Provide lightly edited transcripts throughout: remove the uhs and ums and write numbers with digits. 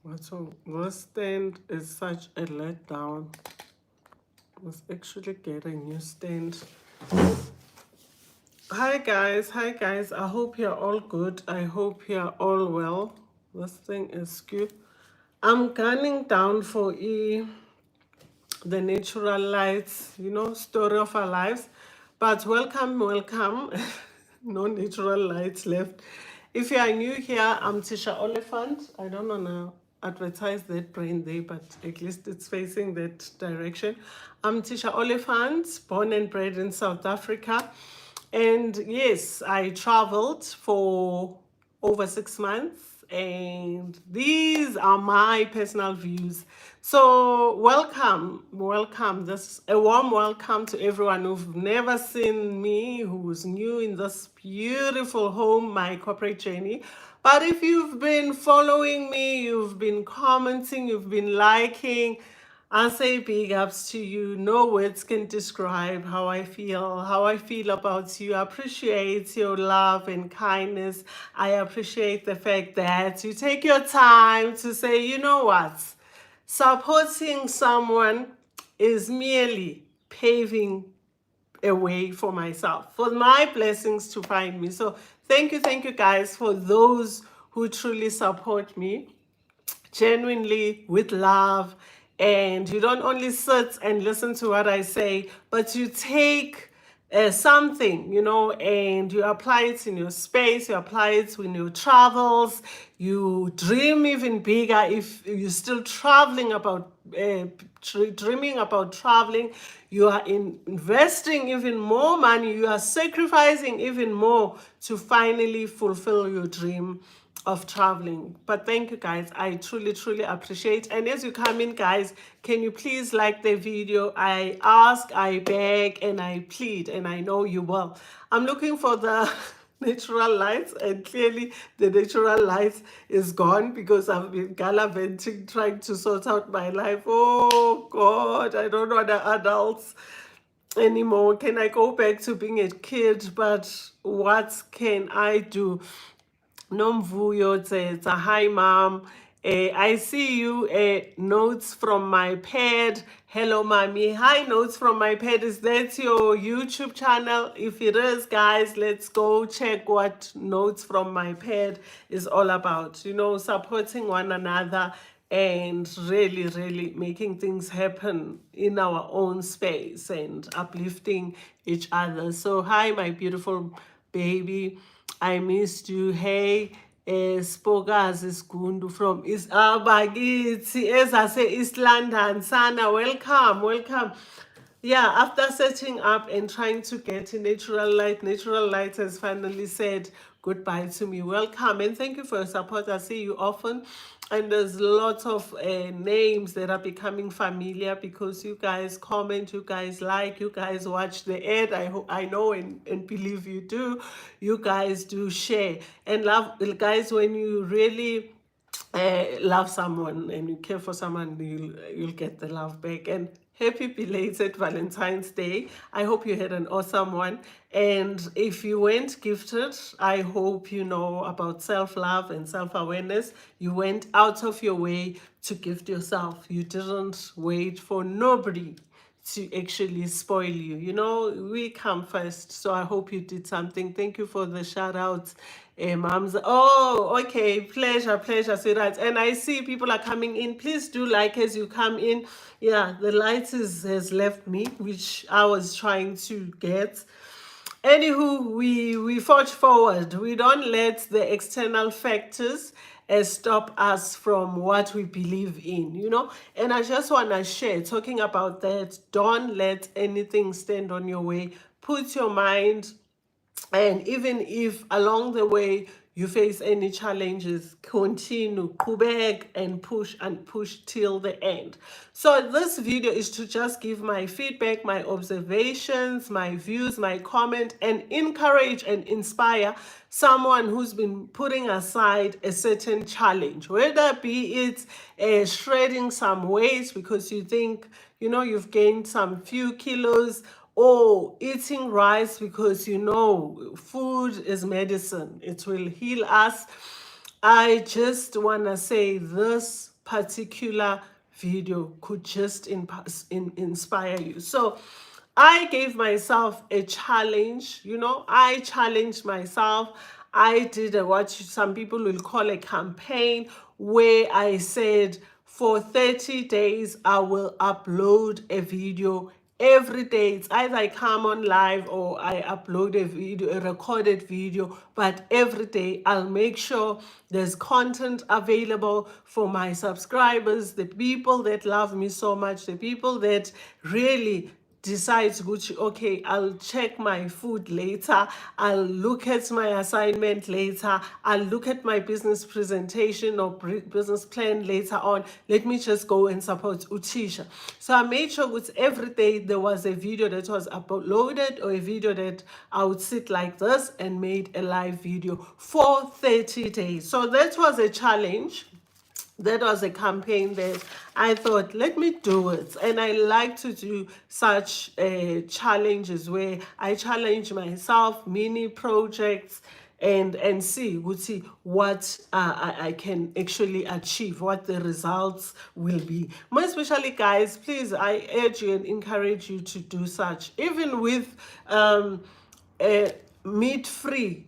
So this stand is such a letdown. Let's actually get a new stand. Hi guys. I hope you're all good. I hope you're all well. This thing is skewed. I'm gunning down for the natural lights, story of our lives. But welcome. No natural lights left. If you are new here, I'm Tisha Oliphant. I don't want to advertise that brand there, but at least it's facing that direction. I'm Tisha Oliphant, born and bred in South Africa. And yes, I traveled for over 6 months, and these are my personal views. So welcome. This a warm welcome to everyone who've never seen me, who's new in this beautiful home, my corporate journey. But if you've been following me, you've been commenting, you've been liking, I say big ups to you. No words can describe how I feel about you. I appreciate your love and kindness. I appreciate the fact that you take your time to say, you know what? Supporting someone is merely paving a way for myself, for my blessings to find me. So thank you guys for those who truly support me genuinely with love, and you don't only sit and listen to what I say, but you take something, and you apply it in your space, you apply it in your travels, you dream even bigger if you're still traveling about dreaming about traveling. You are investing even more money, you are sacrificing even more to finally fulfill your dream of traveling. But thank you guys, I truly appreciate. And as you come in, guys, can you please like the video? I ask, I beg, and I plead, and I know you will. I'm looking for the natural lights, and clearly the natural lights is gone because I've been gallivanting trying to sort out my life. Oh God, I don't know the adults anymore. Can I go back to being a kid? But what can I do? Nomvuyo Teta. Hi, Mom. I see you. Notes from my pad. Hello, Mommy. Hi, Notes from my pad. Is that your YouTube channel? If it is, guys, let's go check what Notes from my pad is all about. Supporting one another and really making things happen in our own space and uplifting each other. So, hi, my beautiful baby. I missed you. Hey, Spokazi Sgundu from East Abagithi, as I say, East London. Sana, welcome. Yeah, after setting up and trying to get a Natural Light has finally said goodbye to me. Welcome and thank you for your support. I see you often. And there's lots of names that are becoming familiar because you guys comment, you guys like, you guys watch the ad. I know and believe you do. You guys do share. And love, guys, when you really love someone and you care for someone, you'll get the love back. And happy belated Valentine's Day. I hope you had an awesome one. And if you weren't gifted, I hope you know about self-love and self-awareness. You went out of your way to gift yourself. You didn't wait for nobody to actually spoil you. We come first. So I hope you did something. Thank you for the shout outs. Moms. Oh, okay. Pleasure, sweetheart. And I see people are coming in. Please do like as you come in. Yeah, the light has left me, which I was trying to get. Anywho, we forge forward. We don't let the external factors stop us from what we believe in. And I just want to share, talking about that, don't let anything stand on your way. Put your mind, and even if along the way you face any challenges, continue, and push till the end. So this video is to just give my feedback, my observations, my views, my comment, and encourage and inspire someone who's been putting aside a certain challenge, whether be it shredding some weight because you think you've gained some few kilos, or eating rice because food is medicine. It will heal us. I just want to say this particular video could just inspire you. So I gave myself a challenge, you know, I challenged myself. I did what some people will call a campaign, where I said for 30 days I will upload a video every day. It's either I come on live or I upload a video, a recorded video, but every day I'll make sure there's content available for my subscribers, the people that love me so much, the people that really decides Gucci, okay, I'll check my food later, I'll look at my assignment later, I'll look at my business presentation or business plan later on. Let me just go and support Utisha. So I made sure that every day there was a video that was uploaded, or a video that I would sit like this and made a live video for 30 days. So that was a challenge. That was a campaign that I thought, let me do it. And I like to do such challenges where I challenge myself, mini projects, and see what I can actually achieve, what the results will be. More especially, guys, please, I urge you and encourage you to do such, even with meat-free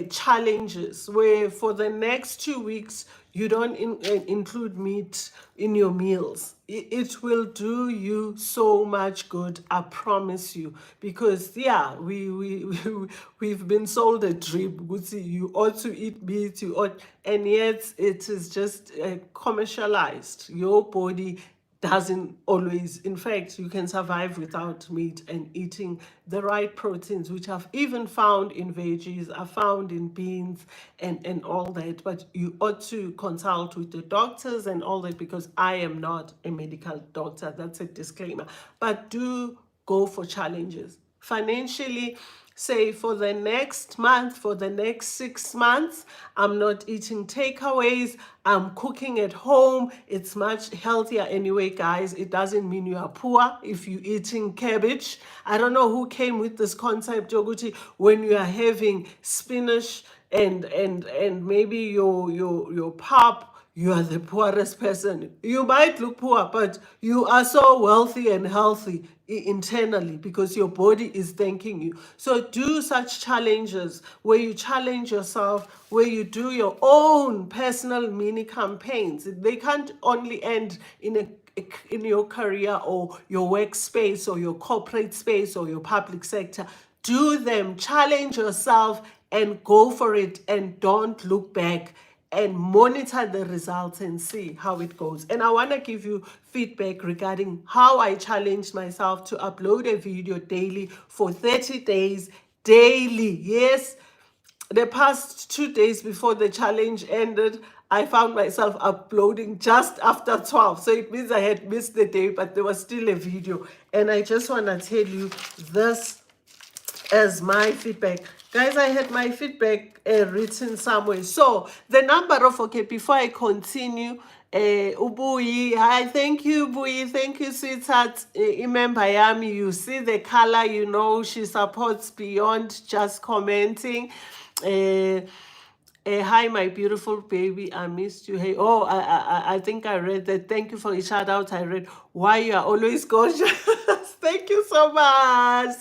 challenges, where for the next 2 weeks you don't include meat in your meals. It will do you so much good, I promise you. Because yeah, we've been sold a dream. You ought to eat meat, you ought, and yet it is just commercialized. Your body doesn't always, in fact, you can survive without meat, and eating the right proteins, which I've even found in veggies, are found in beans and all that. But you ought to consult with the doctors and all that, because I am not a medical doctor. That's a disclaimer. But do go for challenges. Financially, say for the next month, for the next 6 months, I'm not eating takeaways, I'm cooking at home. It's much healthier anyway, guys. It doesn't mean you are poor if you're eating cabbage. I don't know who came with this concept, Yoguti, when you are having spinach and maybe your pap, you are the poorest person. You might look poor, but you are so wealthy and healthy internally, because your body is thanking you. So do such challenges where you challenge yourself, where you do your own personal mini campaigns. They can't only end in your career or your workspace or your corporate space or your public sector. Do them, challenge yourself, and go for it, and don't look back, and monitor the results and see how it goes. And I want to give you feedback regarding how I challenged myself to upload a video daily for 30 days daily. Yes, the past 2 days before the challenge ended, I found myself uploading just after 12. So it means I had missed the day, but there was still a video. And I just want to tell you this as my feedback. Guys, I had my feedback written somewhere. So the number of, okay, before I continue, Ubuyi, hi, thank you, Ubuyi, thank you, sweetheart. Remember, Yami, you see the color, you know, she supports beyond just commenting. Hi, my beautiful baby. I missed you. Hey, oh, I think I read that. Thank you for the shout out. I read why you are always gorgeous. Thank you so much,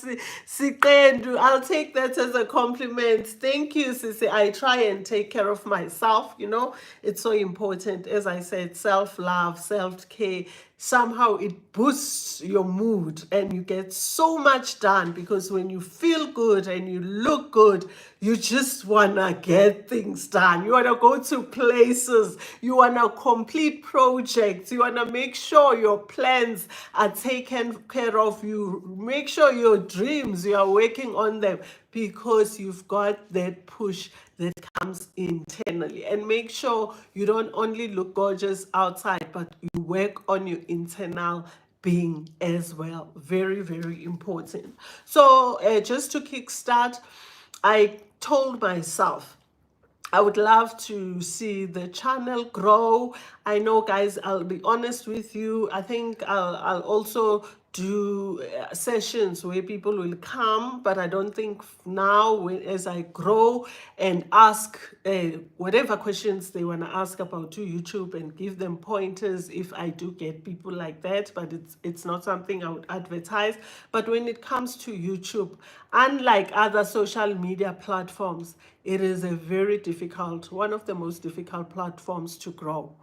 Sikendu. I'll take that as a compliment. Thank you, Sisi. I try and take care of myself. You know, it's so important. As I said, self-love, self-care. Somehow it boosts your mood and you get so much done, because when you feel good and you look good, you just want to get things done. You want to go to places. You want to complete projects. You want to make sure your plans are taken care of. You make sure your dreams, you are working on them, because you've got that push that comes internally. And make sure you don't only look gorgeous outside, but you work on your internal being as well. Very, very important. So just to kickstart, I told myself I would love to see the channel grow. I know, guys, I'll be honest with you. I think I'll also do sessions where people will come, but I don't think now, as I grow and ask whatever questions they want to ask about to YouTube and give them pointers, if I do get people like that, but it's not something I would advertise. But when it comes to YouTube, unlike other social media platforms, it is a very difficult, one of the most difficult platforms to grow.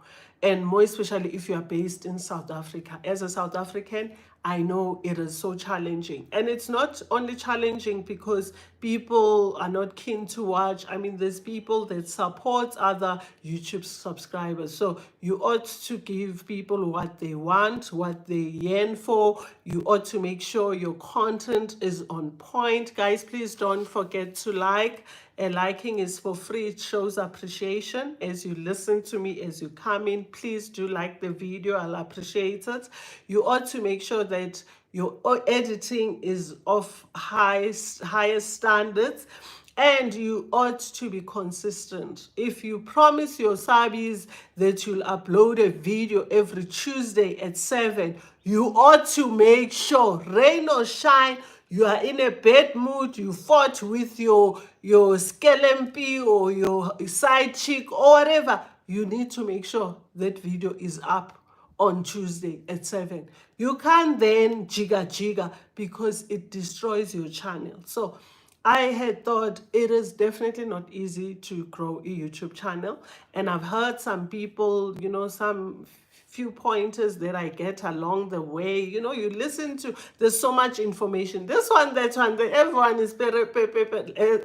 And more especially if you are based in South Africa. As a South African, I know it is so challenging. And it's not only challenging because people are not keen to watch. I mean, there's people that support other YouTube subscribers. So you ought to give people what they want, what they yearn for. You ought to make sure your content is on point. Guys, please don't forget to like. And liking is for free. It shows appreciation as you listen to me, as you come in. Please do like the video. I'll appreciate it. You ought to make sure that your editing is of highest standards, and you ought to be consistent. If you promise your subbies that you'll upload a video every Tuesday at 7, you ought to make sure, rain or shine, you are in a bad mood, you fought with your skelempi or your side chick or whatever, you need to make sure that video is up on Tuesday at 7. You can't then jigga because it destroys your channel. So I had thought it is definitely not easy to grow a YouTube channel. And I've heard some people, some few pointers that I get along the way. You listen to, there's so much information. This one, that one, everyone is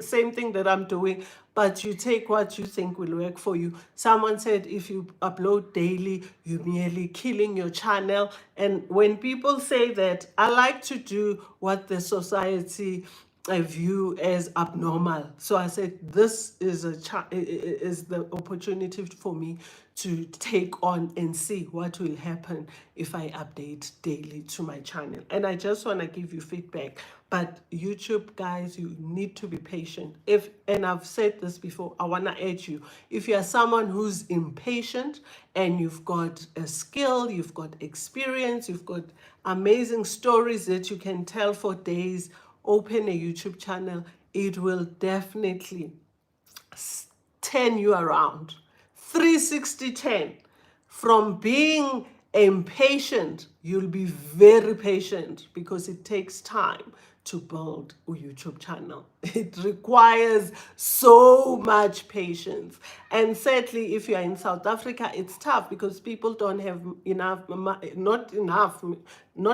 same thing that I'm doing. But you take what you think will work for you. Someone said if you upload daily, you're merely killing your channel. And when people say that, I like to do what the society I view as abnormal. So I said, this is is the opportunity for me to take on and see what will happen if I update daily to my channel. And I just want to give you feedback. But YouTube, guys, you need to be patient. And I've said this before, I want to urge you, if you are someone who's impatient and you've got a skill, you've got experience, you've got amazing stories that you can tell for days, open a YouTube channel. It will definitely turn you around. 360-10. From being impatient, you'll be very patient because it takes time to build a YouTube channel. It requires so much patience. And sadly, if you are in South Africa, it's tough because people don't have not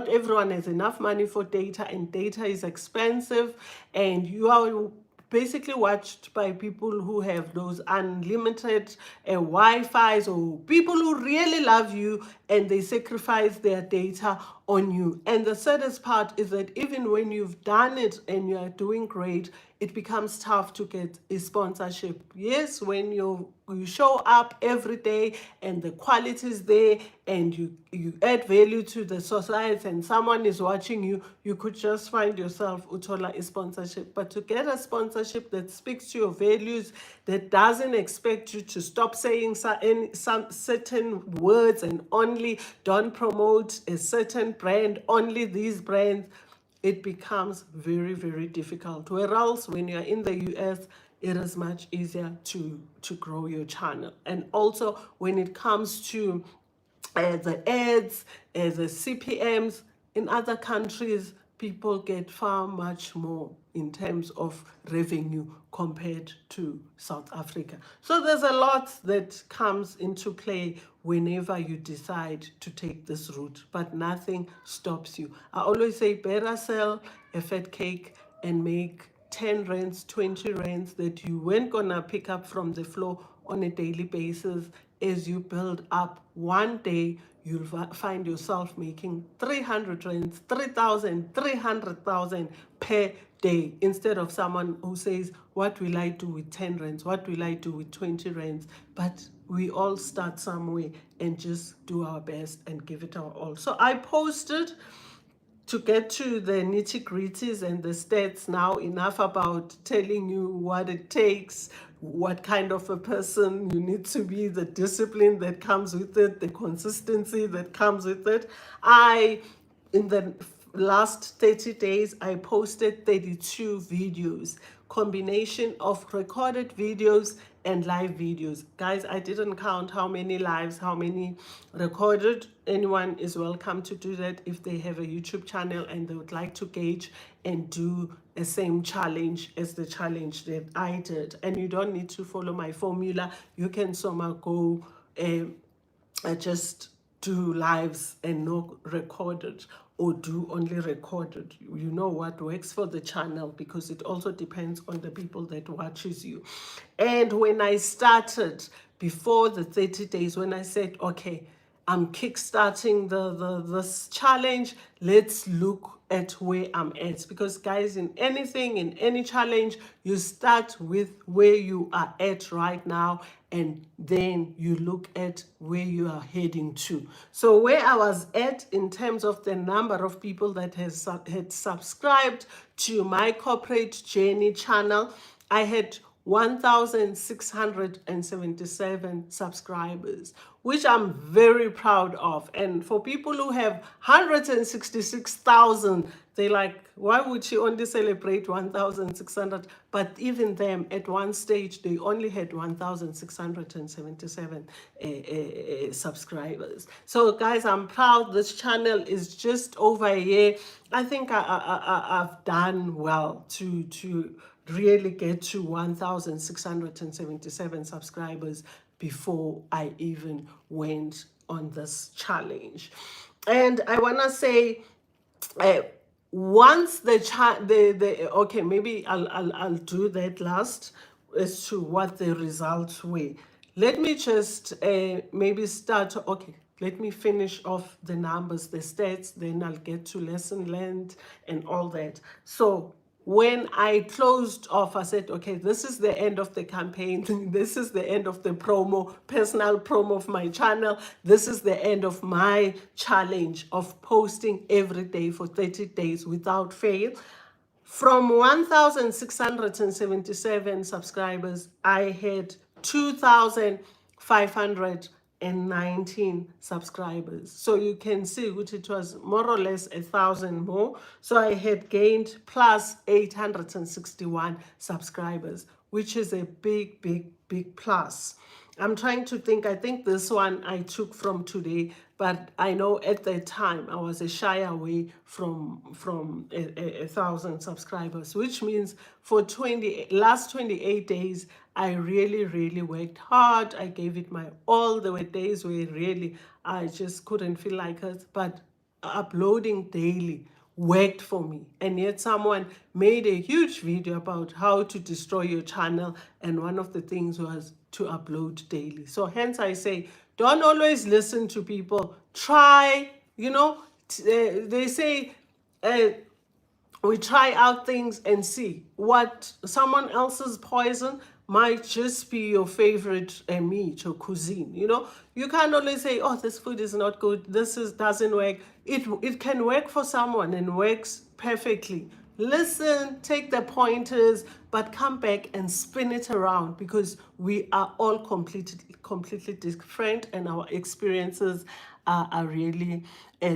everyone has enough money for data, and data is expensive, and you are basically watched by people who have those unlimited Wi-Fi's, or people who really love you and they sacrifice their data on you. And the saddest part is that even when you've done it and you are doing great, it becomes tough to get a sponsorship. Yes, when you show up every day and the quality is there and you add value to the society and someone is watching you, you could just find yourself utola a sponsorship. But to get a sponsorship that speaks to your values, that doesn't expect you to stop saying some certain words and only don't promote a certain brand, only these brands, it becomes very, very difficult. Whereas when you're in the US, it is much easier to grow your channel. And also when it comes to the ads, the CPMs, in other countries, people get far much more in terms of revenue compared to South Africa. So there's a lot that comes into play whenever you decide to take this route, but nothing stops you. I always say better sell a fat cake and make 10 rands, 20 rands that you weren't gonna pick up from the floor on a daily basis. As you build up, one day you'll find yourself making 300 rands, 3,000, 300,000 per day, instead of someone who says, what will I do with 10 rands? What will I do with 20 rands? But we all start somewhere and just do our best and give it our all. So I posted, to get to the nitty-gritties and the stats now, enough about telling you what it takes, what kind of a person you need to be, the discipline that comes with it, the consistency that comes with it. In the last 30 days, I posted 32 videos, combination of recorded videos and live videos. Guys, I didn't count how many lives, how many recorded. Anyone is welcome to do that if they have a YouTube channel and they would like to gauge and do the same challenge as the challenge that I did. And you don't need to follow my formula. You can somehow go just do lives and no recorded, or do only recorded. You know what works for the channel, because it also depends on the people that watches you. And when I started, before the 30 days, when I said, okay, I'm kickstarting this challenge, let's look at where I'm at. Because guys, in anything, in any challenge, you start with where you are at right now, and then you look at where you are heading to. So where I was at in terms of the number of people that had subscribed to my corporate journey channel, I had 1,677 subscribers, which I'm very proud of. And for people who have 166,000, they like, why would she only celebrate 1,600? But even them, at one stage, they only had 1,677 subscribers. So guys, I'm proud. This channel is just over a year. I think I've done well to really get to 1,677 subscribers before I even went on this challenge. And I want to say, uh, once okay, maybe I'll do that last, as to what the results were. Let me just maybe start. Okay, let me finish off the numbers, the stats, then I'll get to lesson learned and all that. So when I closed off, I said, okay, this is the end of the campaign. This is the end of the promo, personal promo of my channel. This is the end of my challenge of posting every day for 30 days without fail. From 1,677 subscribers, I had 2,519 subscribers. So you can see which it was more or less 1,000 more. So I had gained plus 861 subscribers, which is a big plus. I'm trying to think. I think this one I took from today, but I know at that time I was a shy away from 1,000 subscribers, which means for last 28 days, I really worked hard. I gave it my all. There were days where really I just couldn't feel like it, but uploading daily worked for me. And yet someone made a huge video about how to destroy your channel, and one of the things was to upload daily. So hence I say, don't always listen to people. Try, they say, we try out things and see what someone else's poison might just be your favorite meat or cuisine. You can't only say, oh, this food is not good, doesn't work. It can work for someone and works perfectly. Listen, take the pointers, but come back and spin it around, because we are all completely different, and our experiences are really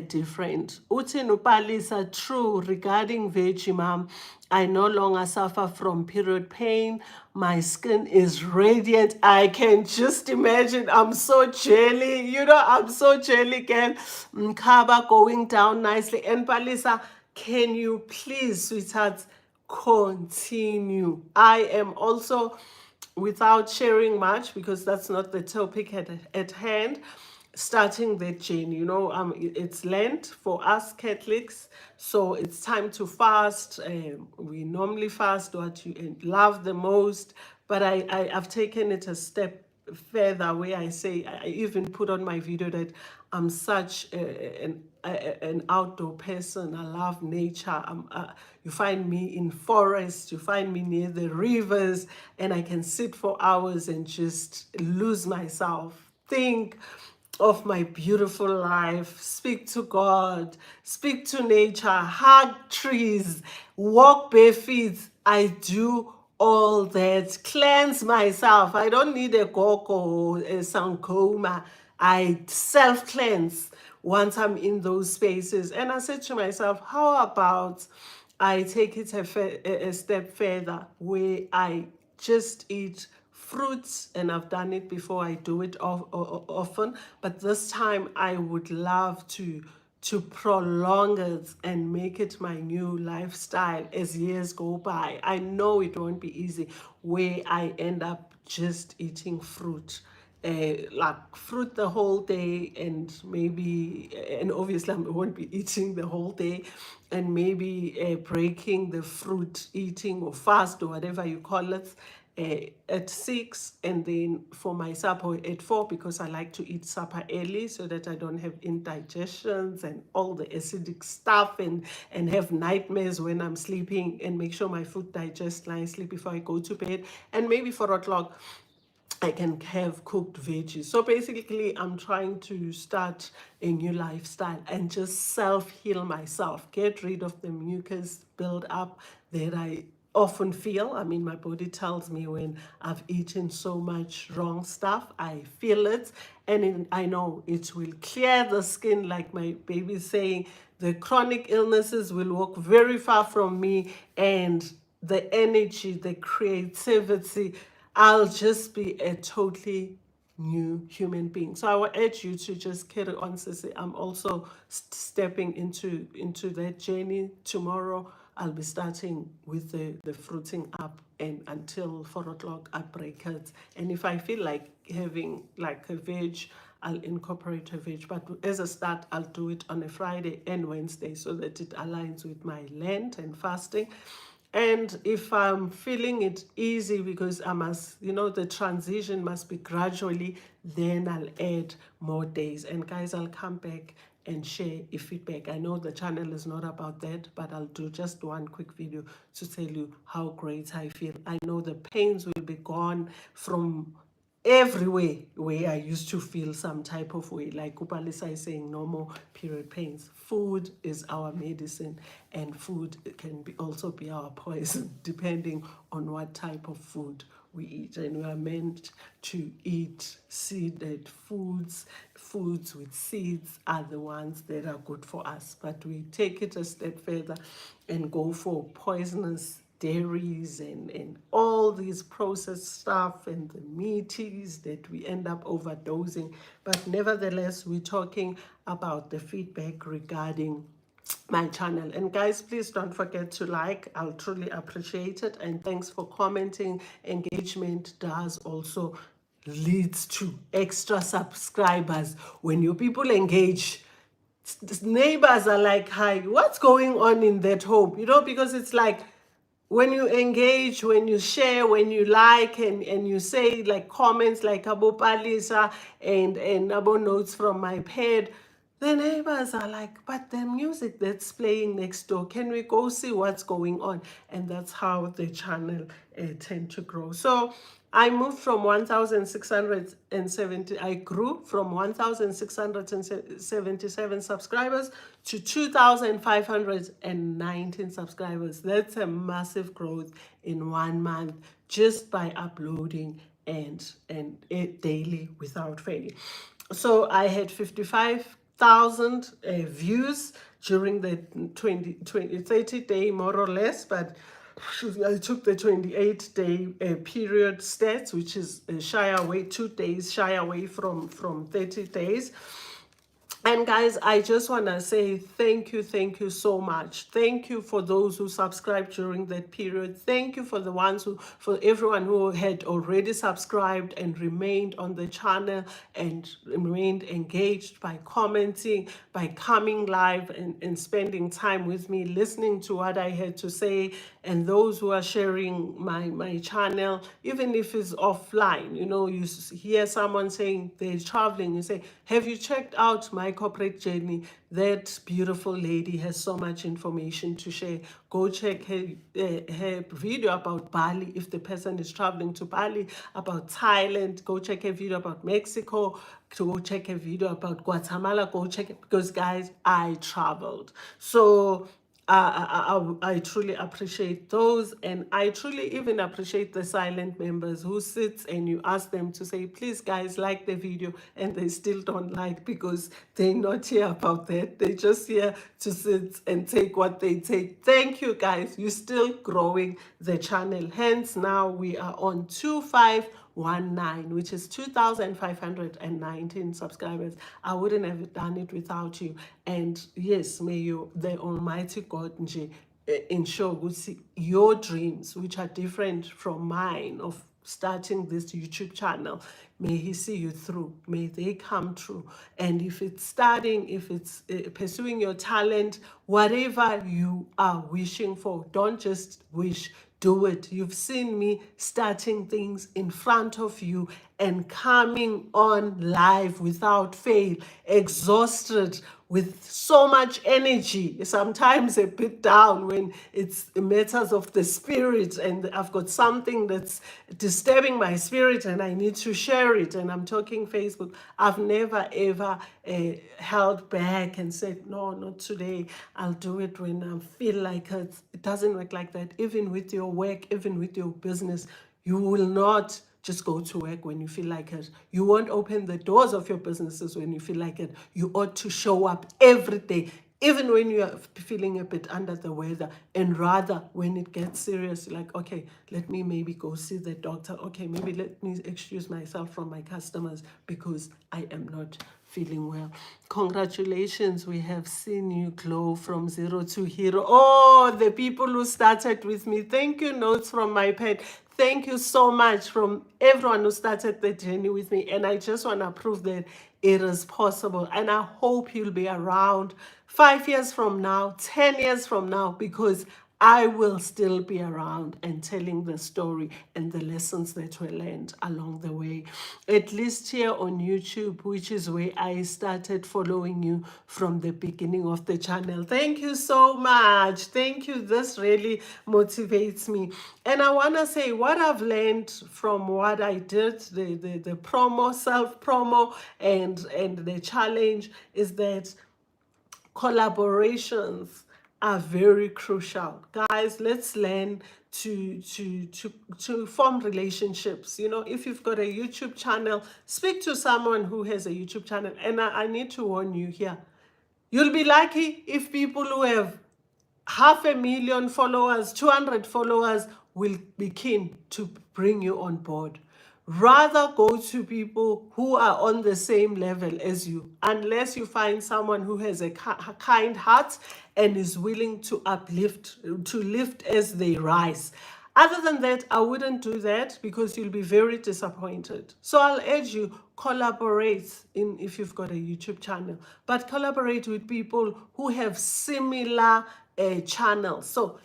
different. Uthi Nupalisa, true, regarding veggie, mom, I no longer suffer from period pain. My skin is radiant. I can just imagine. I'm so jelly. I'm so jelly, girl. Mkaba going down nicely. And Palisa, can you please, sweetheart, continue? I am also, without sharing much, because that's not the topic at hand, starting the journey. It's Lent for us Catholics, so it's time to fast. We normally fast what you love the most, but I've taken it a step further, where I say, I even put on my video that I'm such an outdoor person. I love nature. You find me in forests, you find me near the rivers, and I can sit for hours and just lose myself, think of my beautiful life, speak to God, speak to nature, hug trees, walk barefoot. I do all that, cleanse myself. I don't need a gogo or a sangoma. I self-cleanse once I'm in those spaces. And I said to myself, how about I take it a step further where I just eat fruits, and I've done it before. I do it often, but this time I would love to prolong it and make it my new lifestyle as years go by. I know it won't be easy where I end up just eating fruit, like fruit the whole day, and maybe, and obviously I won't be eating the whole day, and maybe breaking the fruit eating or fast or whatever you call it at 6, and then for my supper at 4, because I like to eat supper early so that I don't have indigestions and all the acidic stuff, and have nightmares when I'm sleeping, and make sure my food digests nicely before I go to bed. And maybe 4 o'clock I can have cooked veggies. So basically, I'm trying to start a new lifestyle and just self-heal myself, get rid of the mucus build up that I often feel. I mean, my body tells me when I've eaten so much wrong stuff, I feel it. And I know it will clear the skin, like my baby saying, the chronic illnesses will walk very far from me, and the energy, the creativity, I'll just be a totally new human being. So I will urge you to just carry on, Sissy. I'm also stepping into that journey. Tomorrow I'll be starting with the fruiting up, and until 4 o'clock I break it. And if I feel like having like a veg, I'll incorporate a veg. But as a start, I'll do it on a Friday and Wednesday so that it aligns with my Lent and fasting. And if I'm feeling it easy, because I must, the transition must be gradually, then I'll add more days. And guys, I'll come back and share a feedback. I know the channel is not about that, but I'll do just one quick video to tell you how great I feel. I know the pains will be gone from everywhere where I used to feel some type of way. Like Upalisa is saying, no more period pains. Food is our medicine, and food can also be our poison, depending on what type of food we eat. And we are meant to eat seeded foods. Foods with seeds are the ones that are good for us. But we take it a step further and go for poisonous dairies and all these processed stuff and the meaties that we end up overdosing. But nevertheless, we're talking about the feedback regarding my channel. And guys, please don't forget to like. I'll truly appreciate it. And thanks for commenting. Engagement does also leads to extra subscribers. When you people engage, neighbors are like, hi, what's going on in that home? Because it's like, when you engage, when you share, when you like, and you say like comments like Abo Palisa and Abo notes from my pad, the neighbors are like, but the music that's playing next door, can we go see what's going on? And that's how the channel tend to grow. So I moved from 1,670, I grew from 1,677 subscribers to 2,519 subscribers. That's a massive growth in 1 month, just by uploading and it daily without fail. So I had 55,000 views during the 30 day, more or less, but I took the 28-day period stats, which is shy away, 2 days shy away from 30 days. And guys, I just want to say thank you so much. Thank you for those who subscribed during that period. Thank you for for everyone who had already subscribed and remained on the channel and remained engaged by commenting, by coming live and spending time with me, listening to what I had to say, and those who are sharing my channel, even if it's offline. You hear someone saying they're traveling, you say, have you checked out my corporate journey? That beautiful lady has so much information to share. Go check her video about Bali, if the person is traveling to Bali, about Thailand. Go check her video about Mexico. Go check her video about Guatemala. Go check it, because guys, I traveled. So I truly appreciate those, and I truly even appreciate the silent members who sits and you ask them to say, please guys, like the video, and they still don't like because they're not here about that. They're just here to sit and take what they take. Thank you guys. You're still growing the channel. Hence now we are on 2519, which is 2,519 subscribers. I wouldn't have done it without you. And yes, may you, the Almighty God, nje, ensure ukuthi your dreams, which are different from mine, of starting this YouTube channel, may He see you through. May they come true. And if it's studying, if it's pursuing your talent, whatever you are wishing for, don't just wish, do it. You've seen me starting things in front of you and coming on live without fail, exhausted, with so much energy, sometimes a bit down when it's matters of the spirit, and I've got something that's disturbing my spirit and I need to share it, and I'm talking Facebook. I've never ever held back and said, no, not today. I'll do it when I feel like it. It doesn't work like that. Even with your work, even with your business, you will not just go to work when you feel like it. You won't open the doors of your businesses when you feel like it. You ought to show up every day, even when you are feeling a bit under the weather. And rather, when it gets serious, like, okay, let me maybe go see the doctor. Okay, maybe let me excuse myself from my customers because I am not feeling well. Congratulations, we have seen you glow from zero to hero. Oh, the people who started with me. Thank you, notes from my pet. Thank you so much from everyone who started the journey with me. And I just want to prove that it is possible. And I hope you'll be around 5 years from now, 10 years from now, because I will still be around and telling the story and the lessons that were learned along the way. At least here on YouTube, which is where I started following you from the beginning of the channel. Thank you so much. Thank you. This really motivates me. And I want to say what I've learned from what I did, the promo, self-promo, and the challenge, is that collaborations are very crucial. Guys, let's learn to form relationships. You know, if you've got a YouTube channel, speak to someone who has a YouTube channel. And I need to warn you here, you'll be lucky if people who have 500,000 followers, 200 followers will be keen to bring you on board. Rather go to people who are on the same level as you, unless you find someone who has a kind heart and is willing to uplift, to lift as they rise. Other than that, I wouldn't do that because you'll be very disappointed. So I'll urge you, collaborate if you've got a YouTube channel, but collaborate with people who have similar channels. So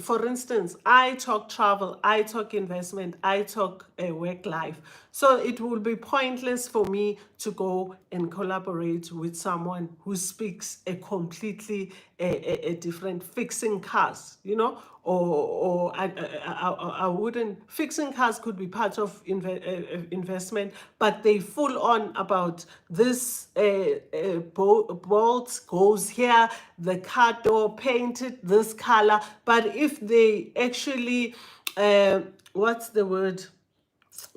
for instance, I talk travel, I talk investment, I talk work life. So it will be pointless for me to go and collaborate with someone who speaks a completely a different, fixing cars, you know, or I wouldn't. Fixing cars could be part of investment, but they full on about this bolt goes here, the car door painted this color. But if they actually, what's the word?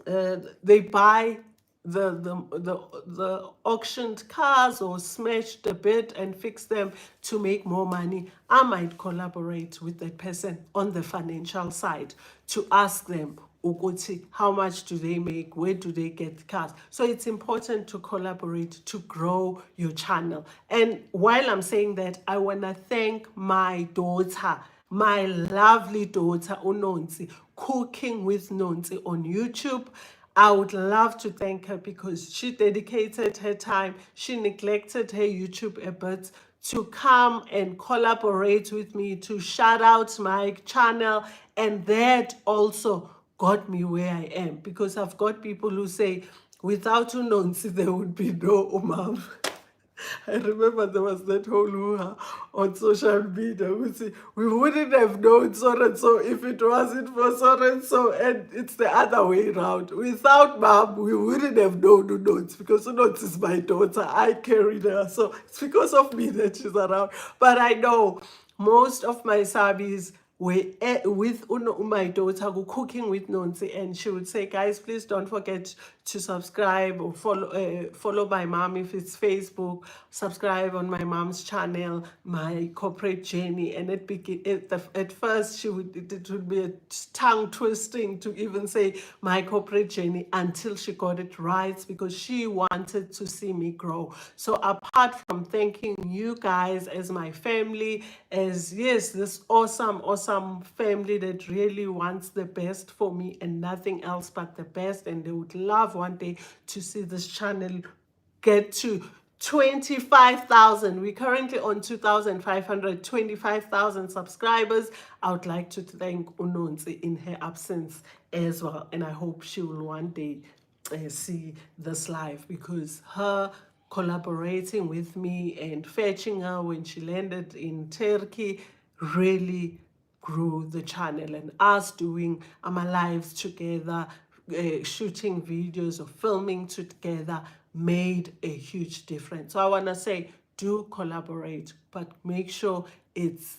They buy the auctioned cars or smashed a bit and fix them to make more money, I might collaborate with that person on the financial side to ask them, ukuthi, how much do they make? Where do they get cars? So it's important to collaborate to grow your channel. And while I'm saying that, I want to thank my daughter, my lovely daughter, Unonsi, Cooking with Nonsi on YouTube. I would love to thank her because she dedicated her time. She neglected her YouTube a bit to come and collaborate with me, to shout out my channel. And that also got me where I am, because I've got people who say, without Unonsi, there would be no Umam. I remember there was that whole hoo-ha on social media. We wouldn't have known so and so if it wasn't for so and so, and it's the other way around. Without mom, we wouldn't have known Unots, because Unots is my daughter. I carried her, so it's because of me that she's around. But I know Most of my subbies were with my daughter who cooking with Nonsi, and she would say, guys, please don't forget to subscribe or follow my mom if it's Facebook, subscribe on my mom's channel, my corporate journey. And at first it would be a tongue twisting to even say my corporate journey until she got it right, because she wanted to see me grow. So apart from thanking you guys as my family, as yes, this awesome family that really wants the best for me and nothing else but the best, and they would love one day to see this channel get to 25,000. We're currently on 2,500, 25,000 subscribers. I would like to thank Unonsi in her absence as well, and I hope she will one day see this live, because her collaborating with me and fetching her when she landed in Turkey really grew the channel, and us doing our lives together, shooting videos or filming together made a huge difference. So I want to say, do collaborate, but make sure it's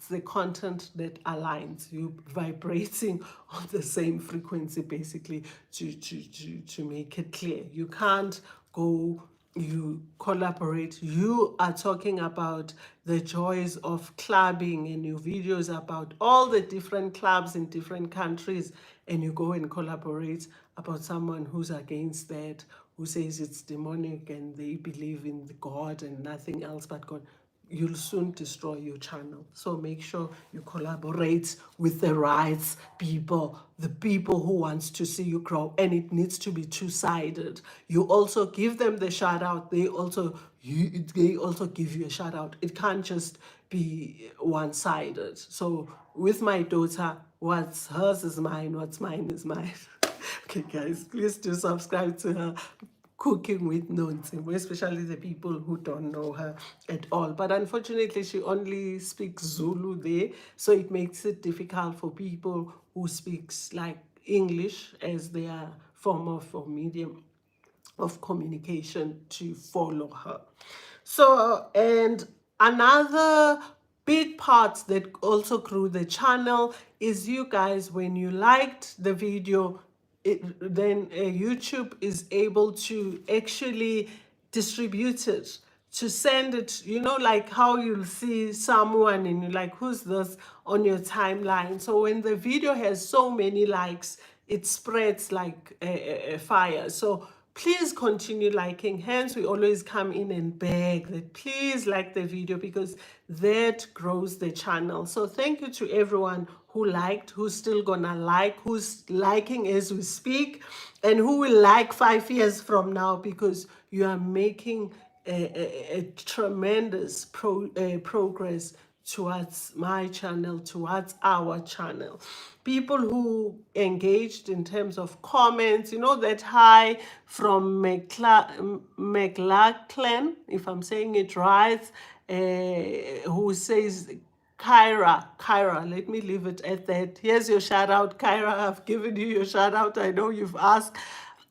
the content that aligns, you vibrating on the same frequency, basically, to make it clear. You can't go, you collaborate, you are talking about the joys of clubbing and your videos about all the different clubs in different countries, and you go and collaborate about someone who's against that, who says it's demonic and they believe in the God and nothing else but God, you'll soon destroy your channel. So make sure you collaborate with the right people, the people who wants to see you grow, and it needs to be two-sided. You also give them the shout out, they also give you a shout out. It can't just be one-sided. So with my daughter, what's hers is mine, what's mine is mine. Okay, guys, please do subscribe to her Cooking with Nonsim, especially the people who don't know her at all. But unfortunately, she only speaks Zulu there, so it makes it difficult for people who speaks like English as their form of or medium of communication to follow her. So, and another big part that also grew the channel is you guys, when you liked the video, then YouTube is able to actually distribute it, to send it, you know, like how you'll see someone and you're like, who's this, on your timeline. So when the video has so many likes, it spreads like a fire. So please continue liking. Hence, we always come in and beg that please like the video, because that grows the channel. So thank you to everyone who liked, who's still gonna like, who's liking as we speak, and who will like 5 years from now, because you are making a tremendous progress towards my channel, towards our channel. People who engaged in terms of comments, you know, that hi from McLachlan, if I'm saying it right, who says, Kyra, let me leave it at that. Here's your shout out, Kyra. I've given you your shout out. I know you've asked.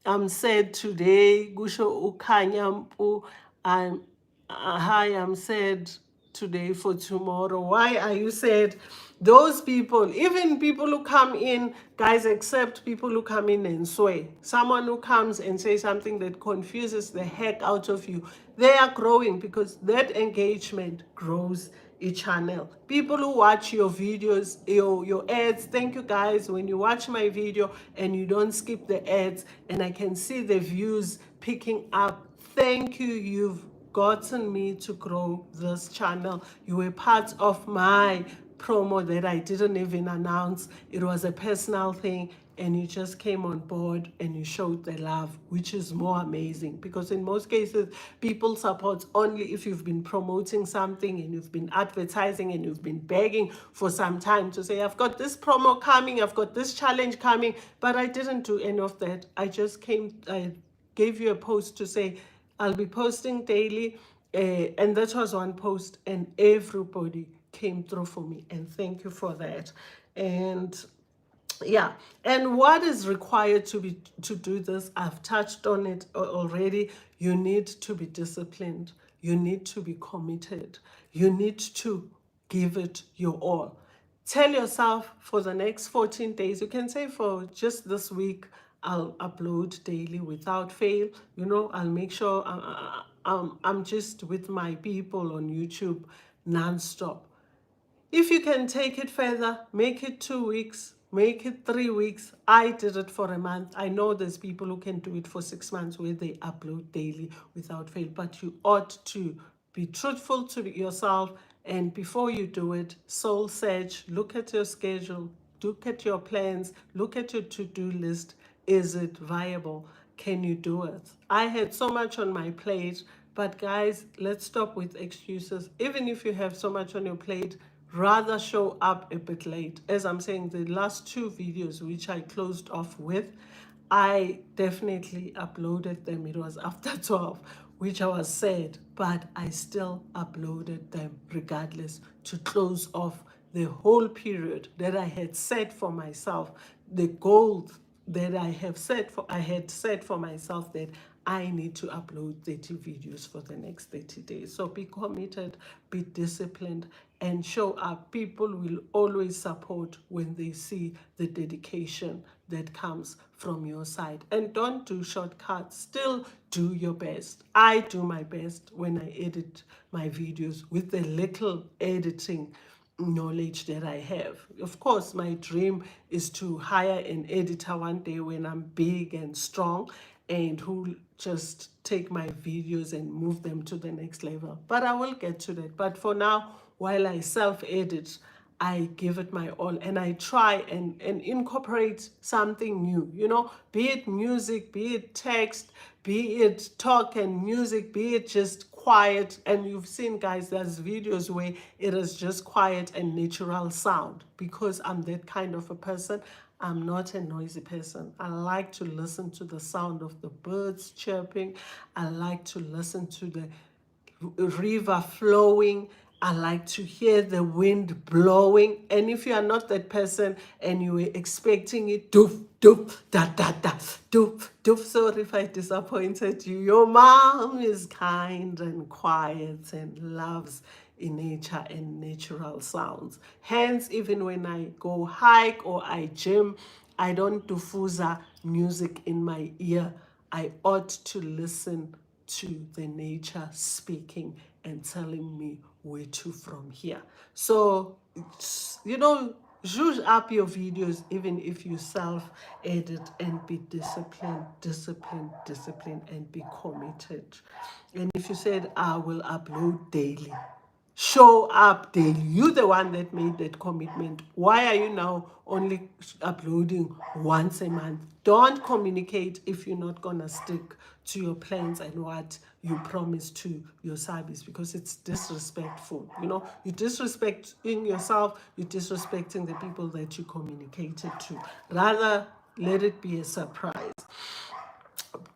I'm sad today. Gusho Ukanyampu. Hi, I'm sad today for tomorrow. Why are you sad? Those people, even people who come in, guys, except people who come in and sway. Someone who comes and says something that confuses the heck out of you, they are growing, because that engagement grows a channel. People who watch your videos, your ads, thank you guys. When you watch my video and you don't skip the ads, and I can see the views picking up, thank you. You've gotten me to grow this channel. You were part of my promo that I didn't even announce. It was a personal thing, and you just came on board and you showed the love, which is more amazing, because in most cases people support only if you've been promoting something and you've been advertising and you've been begging for some time to say, I've got this promo coming, I've got this challenge coming. But I didn't do any of that. I just I gave you a post to say I'll be posting daily, and that was one post, and everybody came through for me, and thank you for that. And yeah, and what is required to do this, I've touched on it already. You need to be disciplined, you need to be committed, you need to give it your all. Tell yourself for the next 14 days, you can say for just this week, I'll upload daily without fail. You know, I'll make sure I'm just with my people on YouTube nonstop. If you can take it further, make it 2 weeks, make it 3 weeks. I did it for a month. I know there's people who can do it for 6 months where they upload daily without fail, but you ought to be truthful to yourself. And before you do it, soul search, look at your schedule, look at your plans, look at your to-do list. Is it viable? Can you do it? I had so much on my plate, but guys, let's stop with excuses. Even if you have so much on your plate, rather show up a bit late. As I'm saying, the last 2 videos which I closed off with, I definitely uploaded them. It was after 12, which I was sad, but I still uploaded them regardless to close off the whole period that I had set for myself, the goal that I had set for myself, that I need to upload 30 videos for the next 30 days. So be committed, be disciplined, and show up. People will always support when they see the dedication that comes from your side. And don't do shortcuts. Still do your best. I do my best when I edit my videos with the little editing knowledge that I have. Of course, my dream is to hire an editor one day when I'm big and strong, and who just take my videos and move them to the next level. But I will get to that. But for now, while I self-edit, I give it my all, and I try and incorporate something new, you know, be it music, be it text, be it talk and music, be it just quiet. And you've seen, guys, there's videos where it is just quiet and natural sound, because I'm that kind of a person. I'm not a noisy person. I like to listen to the sound of the birds chirping. I like to listen to the river flowing. I like to hear the wind blowing. And if you are not that person and you were expecting it, doof, doof, da, da, da, doof, doof. Sorry if I disappointed you. Your mom is kind and quiet and loves in nature and natural sounds. Hence, even when I go hike or I gym, I don't do fuza music in my ear. I ought to listen to the nature speaking and telling me where to from here. So, you know, zhuzh up your videos, even if you self-edit, and be disciplined, and be committed. And if you said, I will upload daily, show up daily. You're the one that made that commitment. Why are you now only uploading once a month? Don't communicate if you're not gonna stick to your plans and what you promised to your subbies, because it's disrespectful. You know, you're disrespecting yourself, you're disrespecting the people that you communicated to. Rather, let it be a surprise.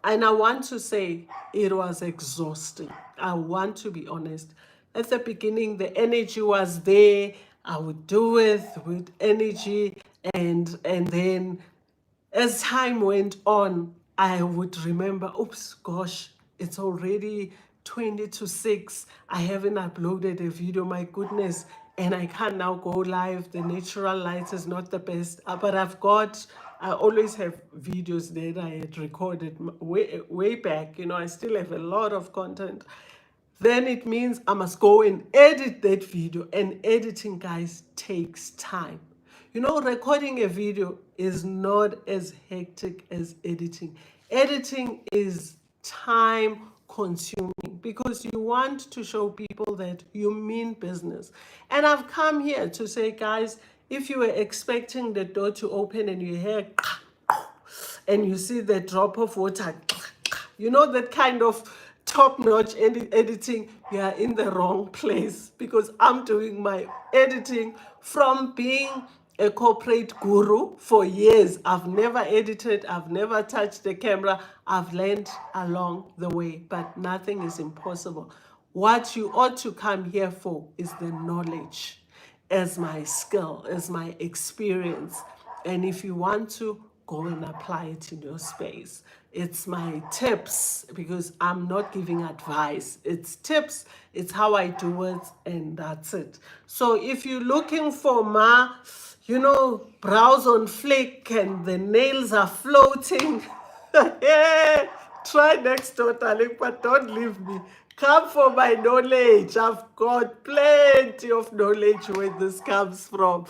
And I want to say it was exhausting. I want to be honest. At the beginning, the energy was there. I would do it with energy. And then as time went on, I would remember, oops, gosh, it's already 20 to 6. I haven't uploaded a video, my goodness. And I can't now go live. The natural light is not the best. But I always have videos that I had recorded way back. You know, I still have a lot of content. Then it means I must go and edit that video. And editing, guys, takes time. You know, recording a video is not as hectic as editing. Editing is time consuming, because you want to show people that you mean business. And I've come here to say, guys, if you were expecting the door to open and you hear and you see the drop of water, you know, that kind of top-notch editing, you are in the wrong place, because I'm doing my editing from being a corporate guru for years. I've never edited, I've never touched the camera. I've learned along the way, but nothing is impossible. What you ought to come here for is the knowledge as my skill, as my experience. And if you want to, go and apply it in your space. It's my tips, because I'm not giving advice. It's tips, it's how I do it, and that's it. So if you're looking for brows on flick and the nails are floating, try next door, darling, but don't leave me. Come for my knowledge. I've got plenty of knowledge where this comes from.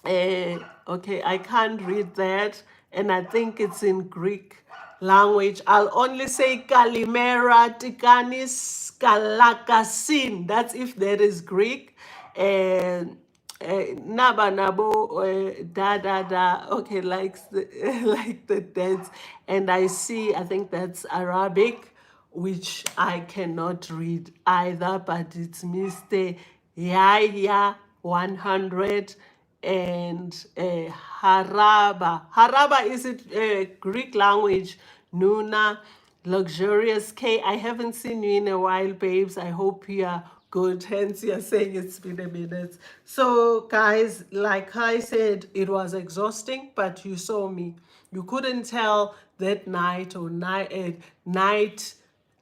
Okay, I can't read that, and I think it's in Greek language. I'll only say Kalimera, Tikanis, Kalakasin. That's if there is Greek. And Naba Nabo, da da da. Okay, like the, like the dance. And I think that's Arabic, which I cannot read either, but it's Mr. Yahya 100 and Haraba. Haraba is it Greek language? Nuna, luxurious K. I haven't seen you in a while, babes. I hope you are good. Hence, you're saying it's been a minute. So, guys, like I said, it was exhausting, but you saw me. You couldn't tell that night or night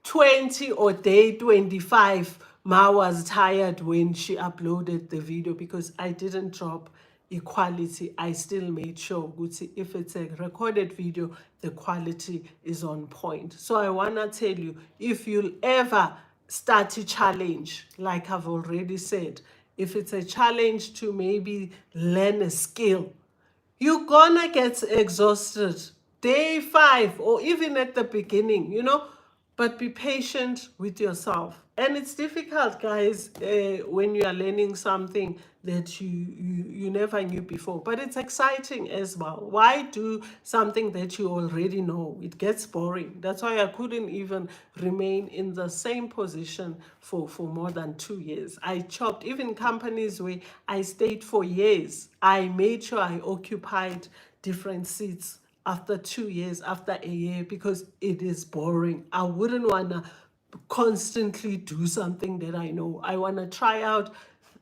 20 or day 25, Ma was tired when she uploaded the video, because I didn't drop equality. I still made sure if it's a recorded video, the quality is on point. So I want to tell you, if you'll ever start a challenge, like I've already said, if it's a challenge to maybe learn a skill, you're gonna get exhausted day 5 or even at the beginning, but be patient with yourself. And it's difficult, guys, when you are learning something that you never knew before, but it's exciting as well. Why do something that you already know? It gets boring. That's why I couldn't even remain in the same position for more than 2 years. I chopped, even companies where I stayed for years, I made sure I occupied different seats after 2 years, after a year, because it is boring. I wouldn't want to constantly do something that I know. I want to try out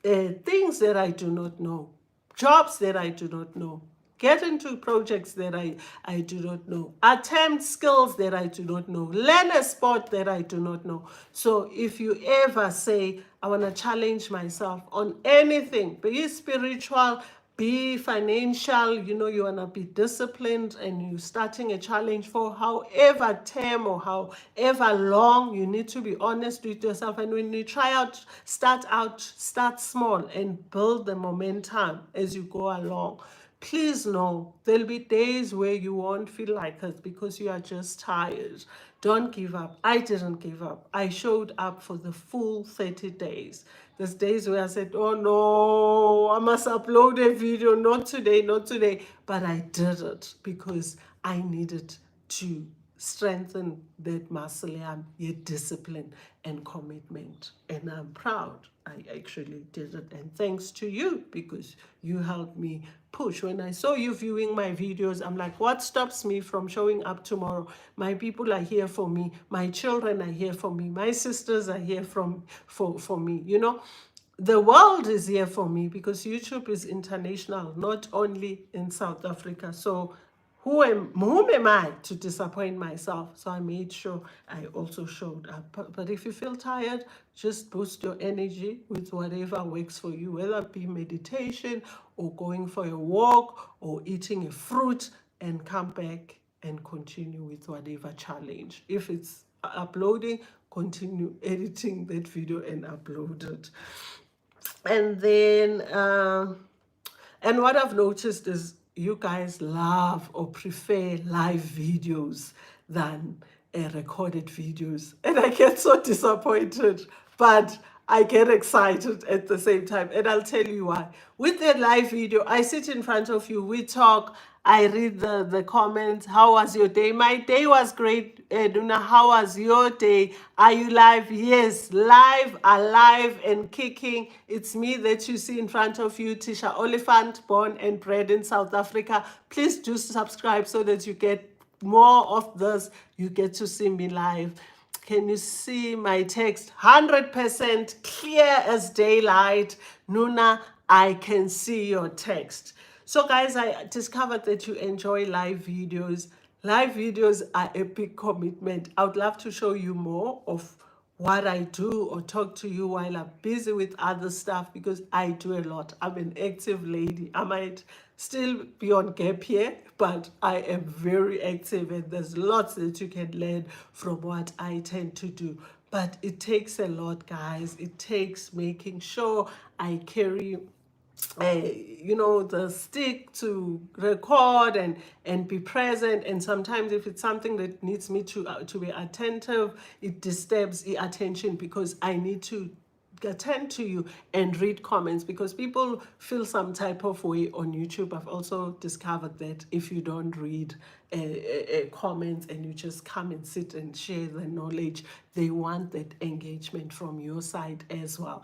things that I do not know, jobs that I do not know, get into projects that I do not know, attempt skills that I do not know, learn a sport that I do not know. So if you ever say, I want to challenge myself on anything, be it spiritual, be financial, you want to be disciplined, and you're starting a challenge for however term or however long, you need to be honest with yourself. And when you start small and build the momentum as you go along. Please know there'll be days where you won't feel like it because you are just tired. Don't give up. I didn't give up. I showed up for the full 30 days. There's days where I said, oh no, I must upload a video. Not today, not today. But I did it because I needed to strengthen that muscle, your discipline and commitment. And I'm proud I actually did it. And thanks to you, because you helped me push. When I saw you viewing my videos, I'm like, what stops me from showing up tomorrow? My people are here for me. My children are here for me. My sisters are here for me. The world is here for me, because YouTube is international, not only in South Africa. So whom am I to disappoint myself? So I made sure I also showed up. But if you feel tired, just boost your energy with whatever works for you, whether it be meditation or going for a walk or eating a fruit, and come back and continue with whatever challenge. If it's uploading, continue editing that video and upload it. And then and what I've noticed is you guys love or prefer live videos than recorded videos. And I get so disappointed, but I get excited at the same time. And I'll tell you why. With the live video, I sit in front of you, we talk, I read the comments. How was your day? My day was great. Duna, how was your day? Are you live? Yes, live, alive and kicking. It's me that you see in front of you, Tisha Oliphant, born and bred in South Africa. Please do subscribe so that you get more of this. You get to see me live. Can you see my text? 100% clear as daylight. Nuna, I can see your text. So guys, I discovered that you enjoy live videos. Live videos are a big commitment. I would love to show you more of what I do or talk to you while I'm busy with other stuff, because I do a lot. I'm an active lady. I might still be on gap here, but I am very active, and there's lots that you can learn from what I tend to do. But it takes a lot, guys. It takes making sure I carry the stick to record and be present. And sometimes if it's something that needs me to be attentive, it disturbs the attention, because I need to attend to you and read comments, because people feel some type of way on YouTube. I've also discovered that if you don't read comments and you just come and sit and share the knowledge, they want that engagement from your side as well.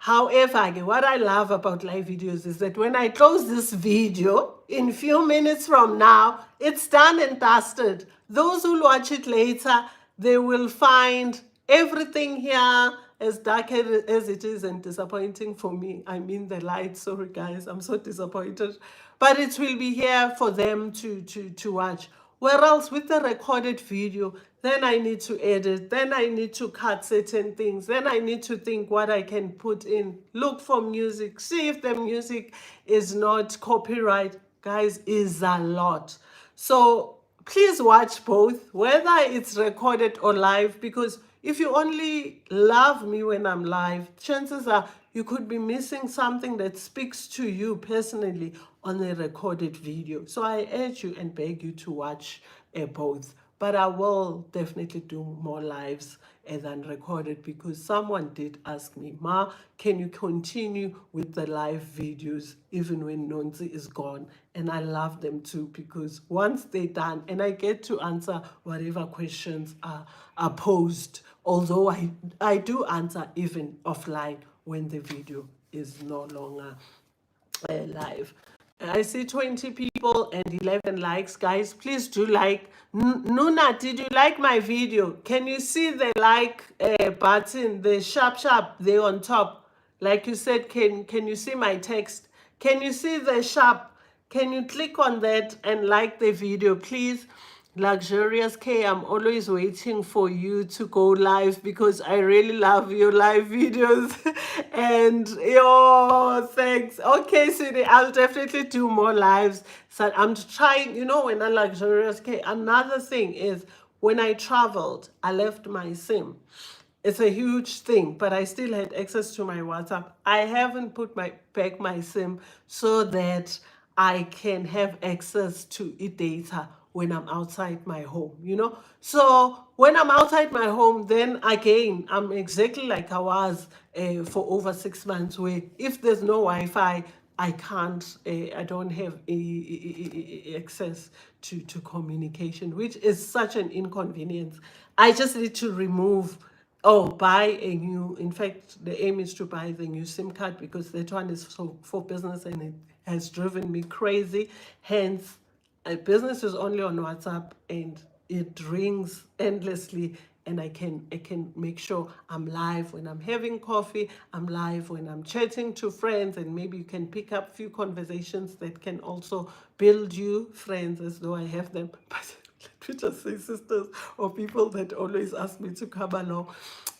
However, again, what I love about live videos is that when I close this video, in few minutes from now, it's done and dusted. Those who watch it later, they will find everything here, as dark as it is and disappointing for me. I mean the light, sorry guys, I'm so disappointed. But it will be here for them to watch. Whereas with the recorded video, then I need to edit, then I need to cut certain things, then I need to think what I can put in, look for music, see if the music is not copyright. Guys, is a lot. So please watch both, whether it's recorded or live, because if you only love me when I'm live, chances are you could be missing something that speaks to you personally on a recorded video. So I urge you and beg you to watch both. But I will definitely do more lives than recorded, because someone did ask me, Ma, can you continue with the live videos even when Nonzi is gone? And I love them too, because once they're done and I get to answer whatever questions are posed, although I do answer even offline when the video is no longer live. I see 20 people and 11 likes. Guys, please do like. Nuna, did you like my video? Can you see the like button, the sharp there on top? Like you said, can you see my text? Can you see the sharp? Can you click on that and like the video, please? Luxurious K, I'm always waiting for you to go live, because I really love your live videos. And yo, thanks. Okay, sweetie, I'll definitely do more lives. So I'm trying, when I Luxurious K, another thing is when I traveled, I left my SIM. It's a huge thing, but I still had access to my WhatsApp. I haven't put back my SIM so that I can have access to data when I'm outside my home. So when I'm outside my home, then again, I'm exactly like I was for over 6 months, where if there's no Wi-Fi, I can't, I don't have access to communication, which is such an inconvenience. I just need to remove, buy a new, in fact, the aim is to buy the new SIM card, because that one is for business and it has driven me crazy. Hence, business is only on WhatsApp and it rings endlessly, and I can make sure I'm live when I'm having coffee, I'm live when I'm chatting to friends, and maybe you can pick up few conversations that can also build you friends, as though I have them. But let me just say sisters, or people that always ask me to come along.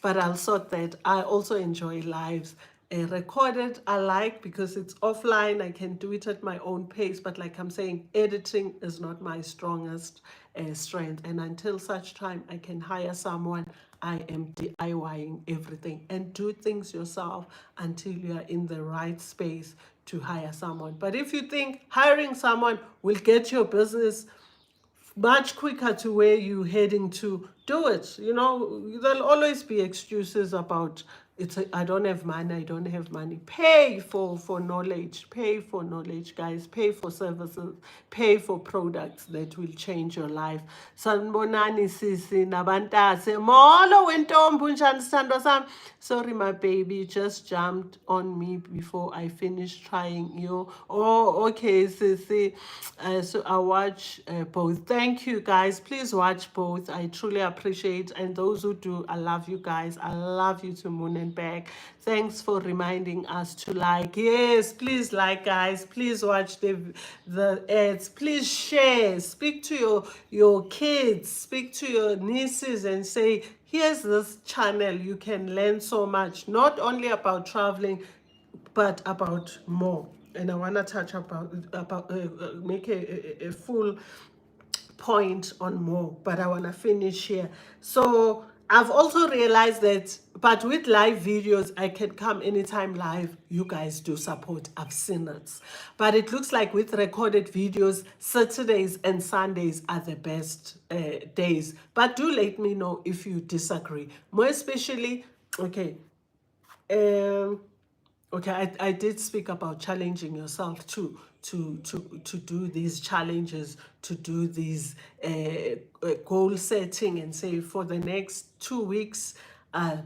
But I'll sort that. I also enjoy lives. Recorded I like, because it's offline, I can do it at my own pace, but like I'm saying, editing is not my strongest strength, and until such time I can hire someone, I am DIYing everything. And do things yourself until you are in the right space to hire someone. But if you think hiring someone will get your business much quicker to where you're heading to, do it. There'll always be excuses about I don't have money, I don't have money. Pay for knowledge, guys, pay for services, pay for products that will change your life. Sanibonani sisi nabantase, molo wentombi unjani sithandwa sami. Sorry my baby, you just jumped on me before I finished trying you. Oh, okay, sisi. So I watch both. Thank you guys, please watch both. I truly appreciate appreciate. And those who do, I love you guys. I love you to moon and back. Thanks for reminding us to like. Yes, please like, guys. Please watch the ads. Please share. Speak to your kids. Speak to your nieces and say, here's this channel. You can learn so much, not only about traveling, but about more. And I want to touch about make a full point on more, but I want to finish here. So I've also realized that, but with live videos, I can come anytime live. You guys do support. I've seen it. But it looks like with recorded videos, Saturdays and Sundays are the best days. But do let me know if you disagree. More especially, okay, um, okay, I did speak about challenging yourself too, to do these challenges, to do these goal setting and say for the next 2 weeks,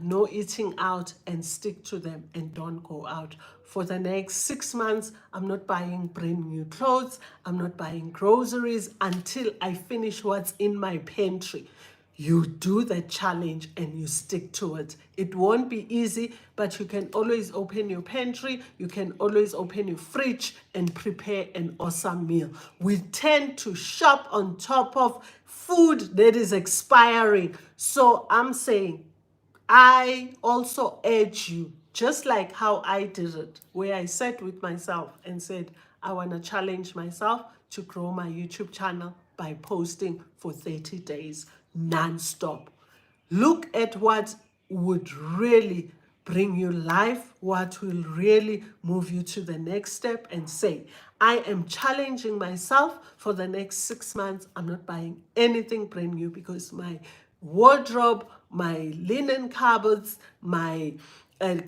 no eating out and stick to them and don't go out. For the next 6 months, I'm not buying brand new clothes. I'm not buying groceries until I finish what's in my pantry. You do the challenge and you stick to it. It won't be easy, but you can always open your pantry, you can always open your fridge and prepare an awesome meal. We tend to shop on top of food that is expiring. So I'm saying, I also urge you, just like how I did it, where I sat with myself and said, I want to challenge myself to grow my YouTube channel by posting for 30 days non-stop. Look at what would really bring you life, what will really move you to the next step, and say, I am challenging myself for the next 6 months. I'm not buying anything brand new because my wardrobe, my linen cupboards, my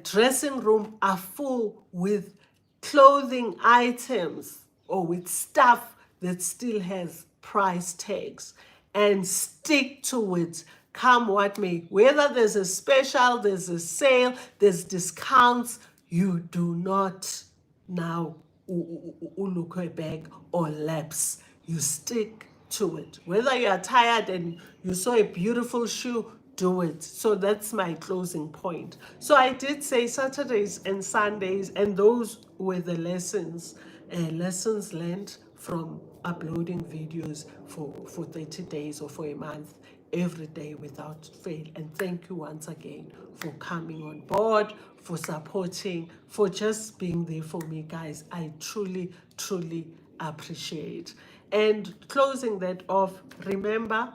dressing room are full with clothing items or with stuff that still has price tags, and stick to it come what may. Whether there's a special, there's a sale, there's discounts, you do not now look back or lapse. You stick to it. Whether you are tired and you saw a beautiful shoe, do it. So that's my closing point. So I did say Saturdays and Sundays, and those were the lessons learned from uploading videos for 30 days or for a month, every day without fail. And thank you once again for coming on board, for supporting, for just being there for me, guys. I truly, truly appreciate. And closing that off, remember,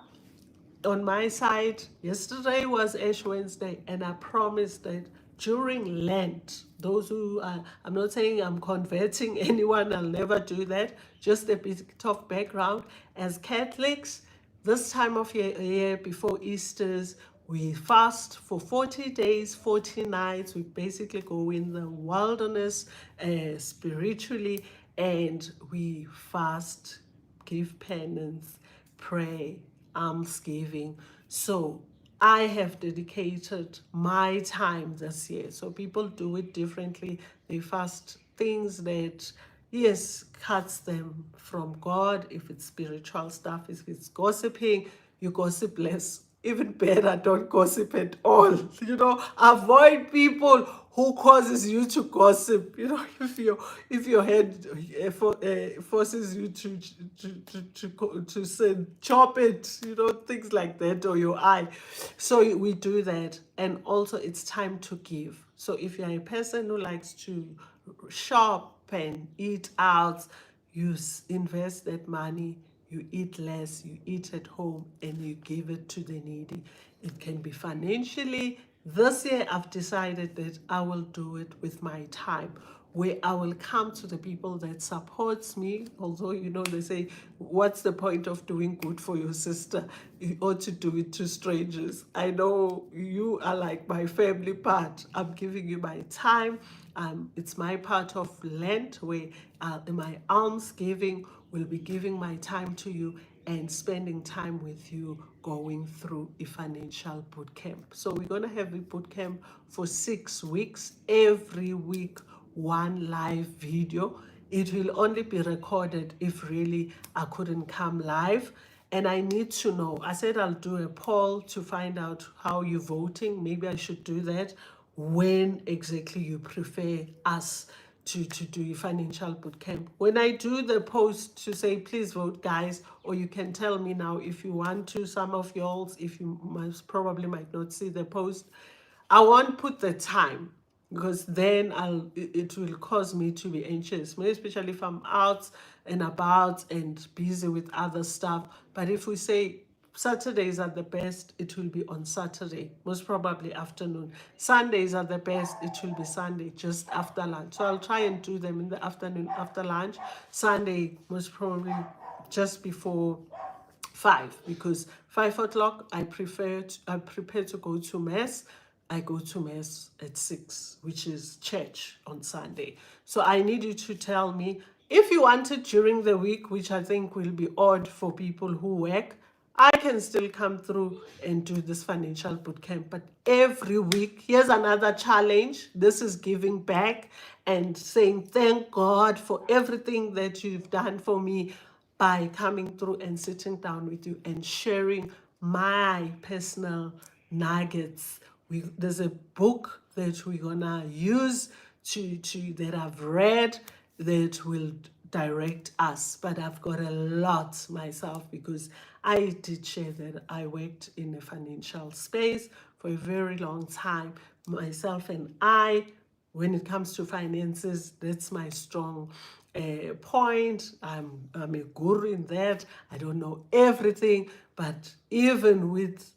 on my side, yesterday was Ash Wednesday, and I promised that during Lent, those who are, I'm not saying I'm converting anyone, I'll never do that, just a bit of background. As Catholics, this time of year before Easter's, we fast for 40 days, 40 nights. We basically go in the wilderness spiritually, and we fast, give penance, pray, almsgiving. So I have dedicated my time this year. So people do it differently. They fast things that, yes, cuts them from God. If it's spiritual stuff, if it's gossiping, you gossip less. Even better, don't gossip at all. Avoid people who causes you to gossip. If your head forces you to say chop it, things like that, or your eye. So we do that, and also it's time to give. So if you're a person who likes to shop and eat out, you invest that money. You eat less, you eat at home, and you give it to the needy. It can be financially. This year, I've decided that I will do it with my time, where I will come to the people that supports me. Although, they say, what's the point of doing good for your sister? You ought to do it to strangers. I know you are like my family part. I'm giving you my time. It's my part of Lent, where in my almsgiving will be giving my time to you and spending time with you, going through a financial boot camp. So we're going to have a boot camp for 6 weeks, every week, one live video. It will only be recorded if really I couldn't come live. and I need to know. I said I'll do a poll to find out how you're voting. Maybe I should do that. When exactly you prefer us to do your financial bootcamp. When I do the post to say, please vote, guys, or you can tell me now if you want to, some of y'all, if you most probably might not see the post, I won't put the time, because then it will cause me to be anxious, maybe especially if I'm out and about and busy with other stuff. But if we say Saturdays are the best, it will be on Saturday, most probably afternoon. Sundays are the best, it will be Sunday, just after lunch. So I'll try and do them in the afternoon after lunch. Sunday, most probably just before 5, because 5 o'clock I prepare to go to mass. I go to mass at 6, which is church on Sunday. So I need you to tell me if you want it during the week, which I think will be odd for people who work. I can still come through and do this financial bootcamp, but every week, here's another challenge. This is giving back and saying thank God for everything that you've done for me by coming through and sitting down with you and sharing my personal nuggets. There's a book that we're gonna use that I've read that will direct us, but I've got a lot myself, because I did share that I worked in a financial space for a very long time. Myself and I, when it comes to finances, that's my strong point. I'm a guru in that. I don't know everything, but even with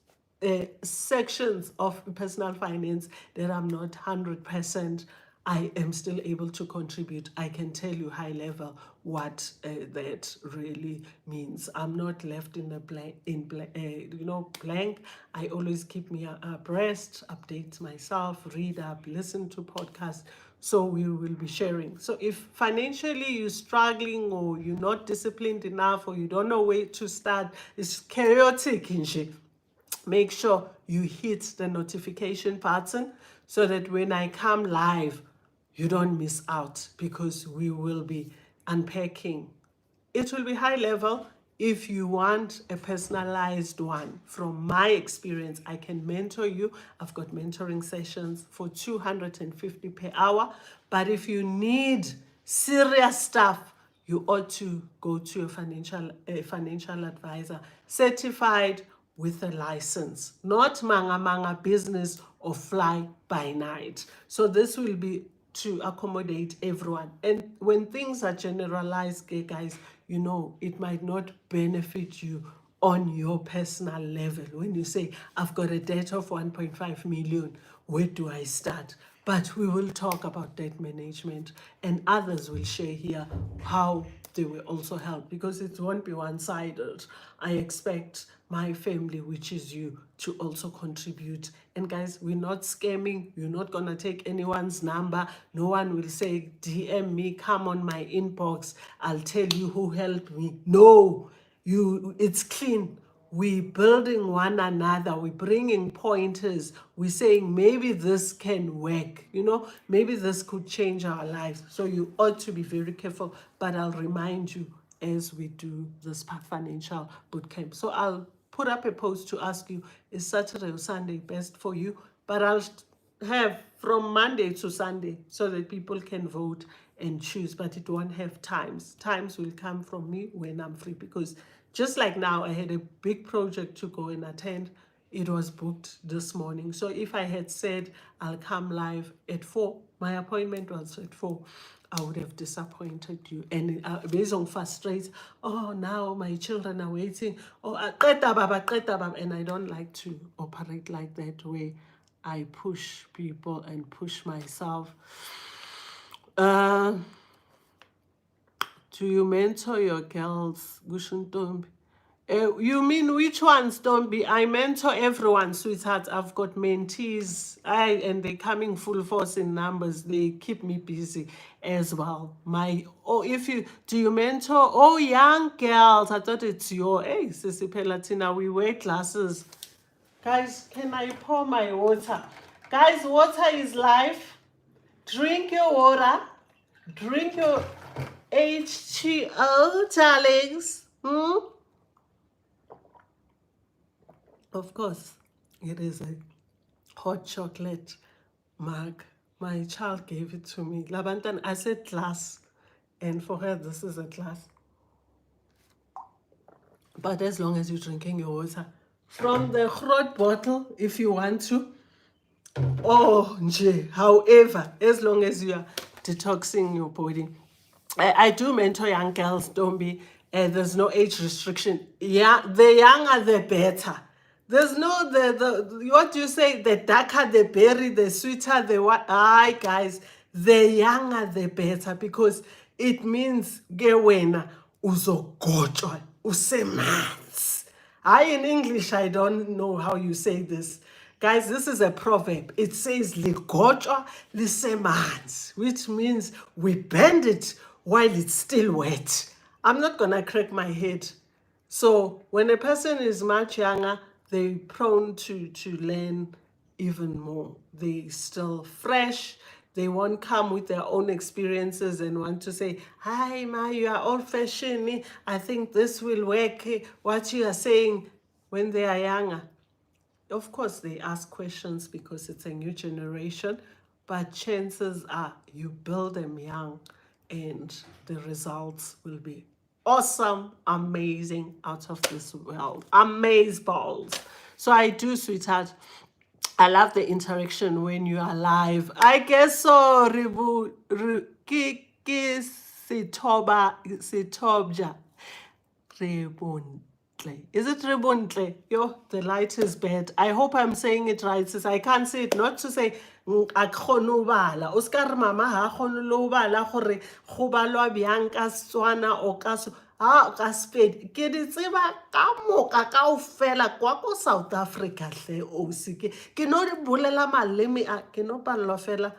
sections of personal finance that I'm not 100%, I am still able to contribute. I can tell you high level what that really means. I'm not left in a blank. I always keep me abreast, update myself, read up, listen to podcasts. So we will be sharing. So if financially you're struggling, or you're not disciplined enough, or you don't know where to start, it's chaotic in shit, make sure you hit the notification button so that when I come live, you don't miss out, because we will be unpacking. It will be high level. If you want a personalized one, from my experience, I can mentor you. I've got mentoring sessions for 250 per hour. But if you need serious stuff, you ought to go to a financial advisor certified with a license, not manga business or fly by night. So this will be to accommodate everyone. And when things are generalized, guys, it might not benefit you on your personal level. When you say, I've got a debt of 1.5 million, where do I start? But we will talk about debt management, and others will share here how they will also help, because it won't be one-sided. I expect my family, which is you, to also contribute. And guys, we're not scamming. You're not going to take anyone's number. No one will say, DM me, come on my inbox, I'll tell you who helped me. No, it's clean. We're building one another. We're bringing pointers. We're saying maybe this can work. Maybe this could change our lives. So you ought to be very careful. But I'll remind you as we do this financial bootcamp. So I'll put up a post to ask you, is Saturday or Sunday best for you? But I'll have from Monday to Sunday so that people can vote and choose, but it won't have times. Times will come from me when I'm free, because just like now, I had a big project to go and attend. It was booked this morning. So if I had said I'll come live at 4, my appointment was at 4, I would have disappointed you. And based on frustrate, oh, now my children are waiting. Oh, qeda baba. And I don't like to operate like that, way I push people and push myself. Do you mentor your girls, Gushintombi? You mean which ones, Tombi? I mentor everyone, sweetheart. I've got mentees, and they're coming full force in numbers. They keep me busy as well. Do you mentor? Oh, young girls. I thought it's hey, Sissy Pelatina, we wear glasses. Guys, can I pour my water? Guys, water is life. Drink your water. Drink your H2O, darlings. Of course, it is a hot chocolate mug. My child gave it to me. Labantan, I said glass, and for her, this is a glass. But as long as you're drinking your water from the grot bottle, if you want to, oh, nje. However, as long as you are detoxing your body, I do mentor young girls, don't be, there's no age restriction. Yeah, the younger the better. There's no, what do you say, the darker the berry, the sweeter the what. Aye, guys, the younger the better, because it means ke wena uzogotshwa usemanzi. I in English, I don't know how you say this. Guys, this is a proverb. It says ligotshwa lisemanzi, which means we bend it while it's still wet. I'm not gonna crack my head. So when a person is much younger, they're prone to learn even more. They still fresh. They won't come with their own experiences and want to say, hi, Ma, you are old fashioned. I think this will work. What you are saying when they are younger. Of course, they ask questions because it's a new generation, but chances are you build them young and the results will be awesome, amazing, out of this world. Amaze balls. So I do, sweetheart. I love the interaction when you are live. I guess so. Sitobja. Rebontle. Is it Rebontle? Yo, the light is bad. I hope I'm saying it right, sis. I can't say it. Not to say a kgone bala. Oscar mama ha kgone lo bala gore go balwa bjang ka Setswana o ka ka Sepedi. Ke di tseba ka moka kaofela kwa ko South Africa hle ausi. Ke no di bolela maleme a ke no palelwa fela.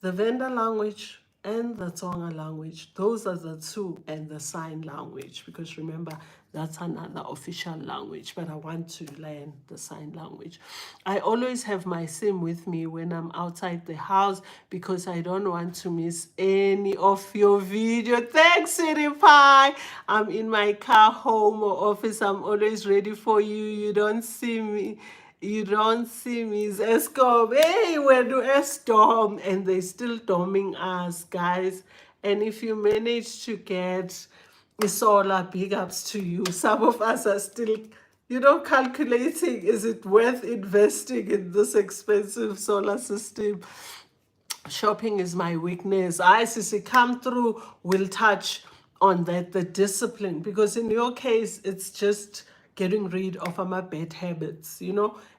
The Venda language and the Tsonga language, those are the two, and the sign language, because remember, that's another official language, but I want to learn the sign language. I always have my SIM with me when I'm outside the house because I don't want to miss any of your video. Thanks, City Pie. I'm in my car, home, or office. I'm always ready for you. You don't see me. You don't see Miss Escom. Hey, we're doing a storm, and they're still storming us, guys. And if you manage to get a solar, big ups to you. Some of us are still, calculating, is it worth investing in this expensive solar system? Shopping is my weakness. I see come through, will touch on that, the discipline, because in your case it's just getting rid of my bad habits,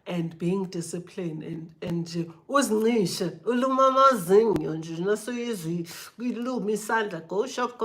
and being disciplined, and uzinishe uluma amazinyo nje nasuyizwi kwiluma isandla, go shop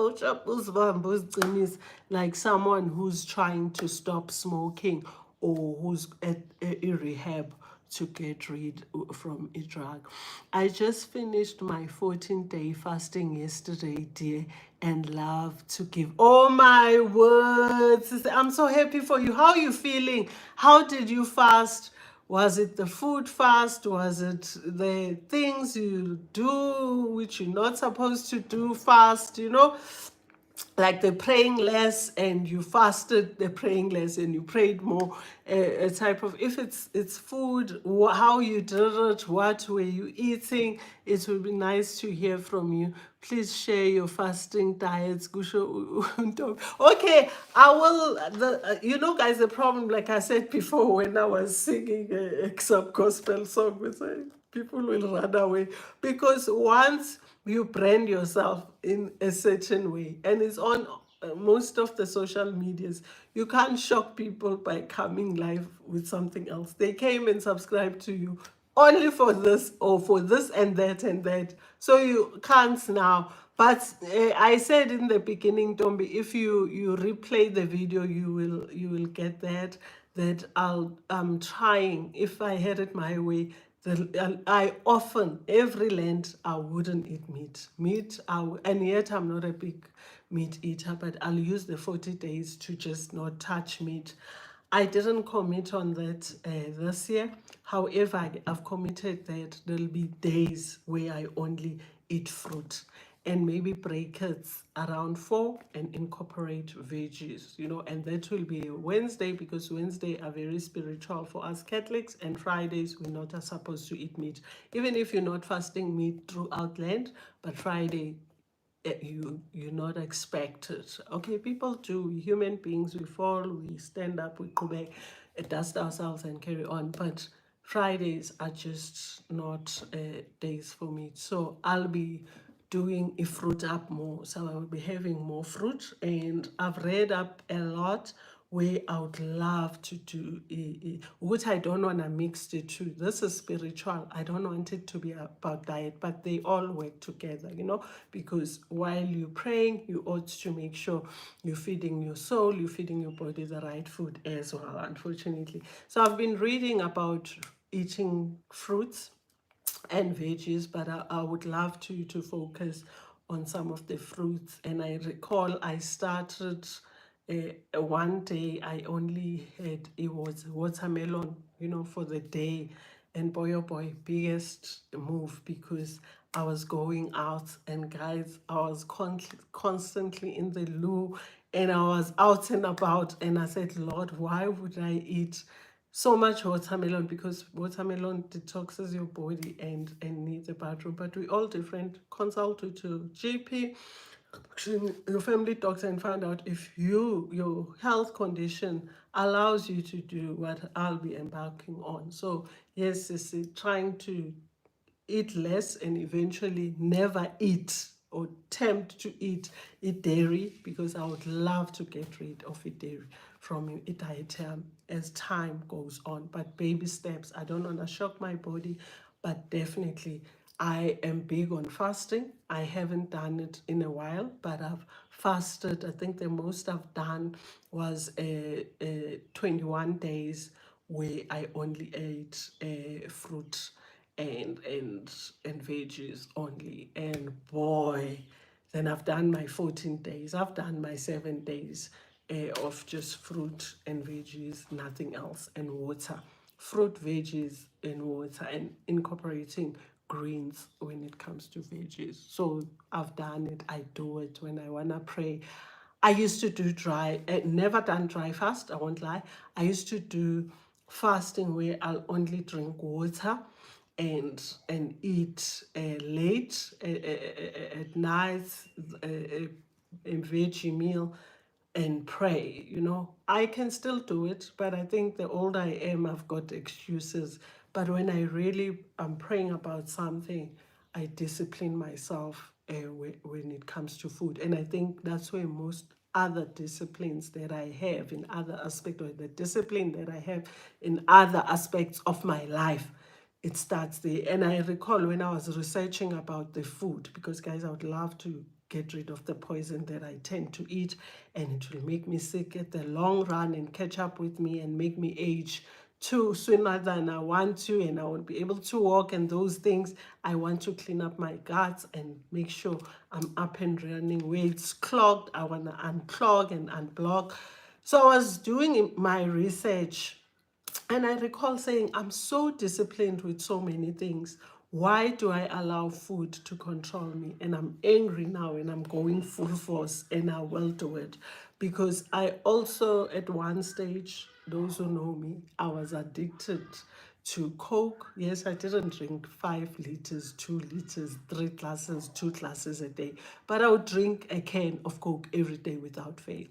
uzibambe uziqinise, like someone who's trying to stop smoking or who's at a rehab to get rid from a drug. I just finished my 14-day fasting yesterday, dear, and love to give. Oh my words. I'm so happy for you. How are you feeling? How did you fast? Was it the food fast? Was it the things you do which you're not supposed to do fast? Like the praying less and you fasted, the praying less and you prayed more, a type of, if it's food, how you did it, what were you eating, it would be nice to hear from you. Please share your fasting diets, Gusho. Okay, I will, guys, the problem, like I said before, when I was singing a sub gospel song, was people will run away, because once you brand yourself in a certain way, and it's on most of the social medias, you can't shock people by coming live with something else. They came and subscribed to you only for this, or for this and that, so you can't now. But I said in the beginning, Tombi, if you replay the video, you will get that I'm trying, if I had it my way, I often, every Lent, I wouldn't eat meat. And yet I'm not a big meat eater, but I'll use the 40 days to just not touch meat. I didn't commit on that this year. However, I've committed that there'll be days where I only eat fruit. and maybe break it around 4 and incorporate veggies, and that will be Wednesday, because Wednesday are very spiritual for us Catholics, and Fridays we're not supposed to eat meat, even if you're not fasting meat throughout Lent, but Friday you're not expected. Okay, people do, human beings, we fall, we stand up, we go back, dust ourselves and carry on, but Fridays are just not days for me. So I'll be doing a fruit up more, so I will be having more fruit, and I've read up a lot where I would love to do which I don't want to mix the two. This is spiritual. I don't want it to be about diet, but they all work together, because while you're praying, you ought to make sure you're feeding your soul, you're feeding your body the right food as well, unfortunately. So I've been reading about eating fruits and veggies, but I would love to focus on some of the fruits. And I recall I started one day, I only had, it was watermelon, for the day. And boy, oh boy, biggest move, because I was going out, and guys, I was constantly in the loo, and I was out and about, and I said, Lord, why would I eat so much watermelon? Because watermelon detoxes your body and needs a bathroom, but we all different. Consult with your GP, your family doctor, and find out if your health condition allows you to do what I'll be embarking on. So yes, trying to eat less and eventually never eat or tempt to eat dairy, because I would love to get rid of dairy from a diet as time goes on. But baby steps. I don't want to shock my body, but definitely I am big on fasting. I haven't done it in a while, but I've fasted. I think the most I've done was 21 days where I only ate fruit and veggies only. And boy, then I've done my 14 days. I've done my 7 days of just fruit and veggies, nothing else, and water. Fruit, veggies, and water, and incorporating greens when it comes to veggies. So I've done it. I do it when I want to pray. I used to do never done dry fast, I won't lie. I used to do fasting where I'll only drink water and eat late at night, a veggie meal, and pray. I can still do it, but I think the older I am, I've got excuses. But when I really am praying about something, I discipline myself when it comes to food. And I think that's where most other disciplines that I have in other aspects, or the discipline that I have in other aspects of my life, it starts there. And I recall when I was researching about the food, because guys, I would love to get rid of the poison that I tend to eat, and it will make me sick at the long run and catch up with me and make me age too sooner than I want to, and I won't be able to walk and those things. I want to clean up my guts and make sure I'm up and running. Where it's clogged, I want to unclog and unblock. So I was doing my research, and I recall saying, I'm so disciplined with so many things. Why do I allow food to control me? And I'm angry now, and I'm going full force, and I will do it. Because I also, at one stage, those who know me, I was addicted to Coke. Yes, I didn't drink 5 liters, 2 liters, 3 glasses, 2 glasses a day, but I would drink a can of Coke every day without fail.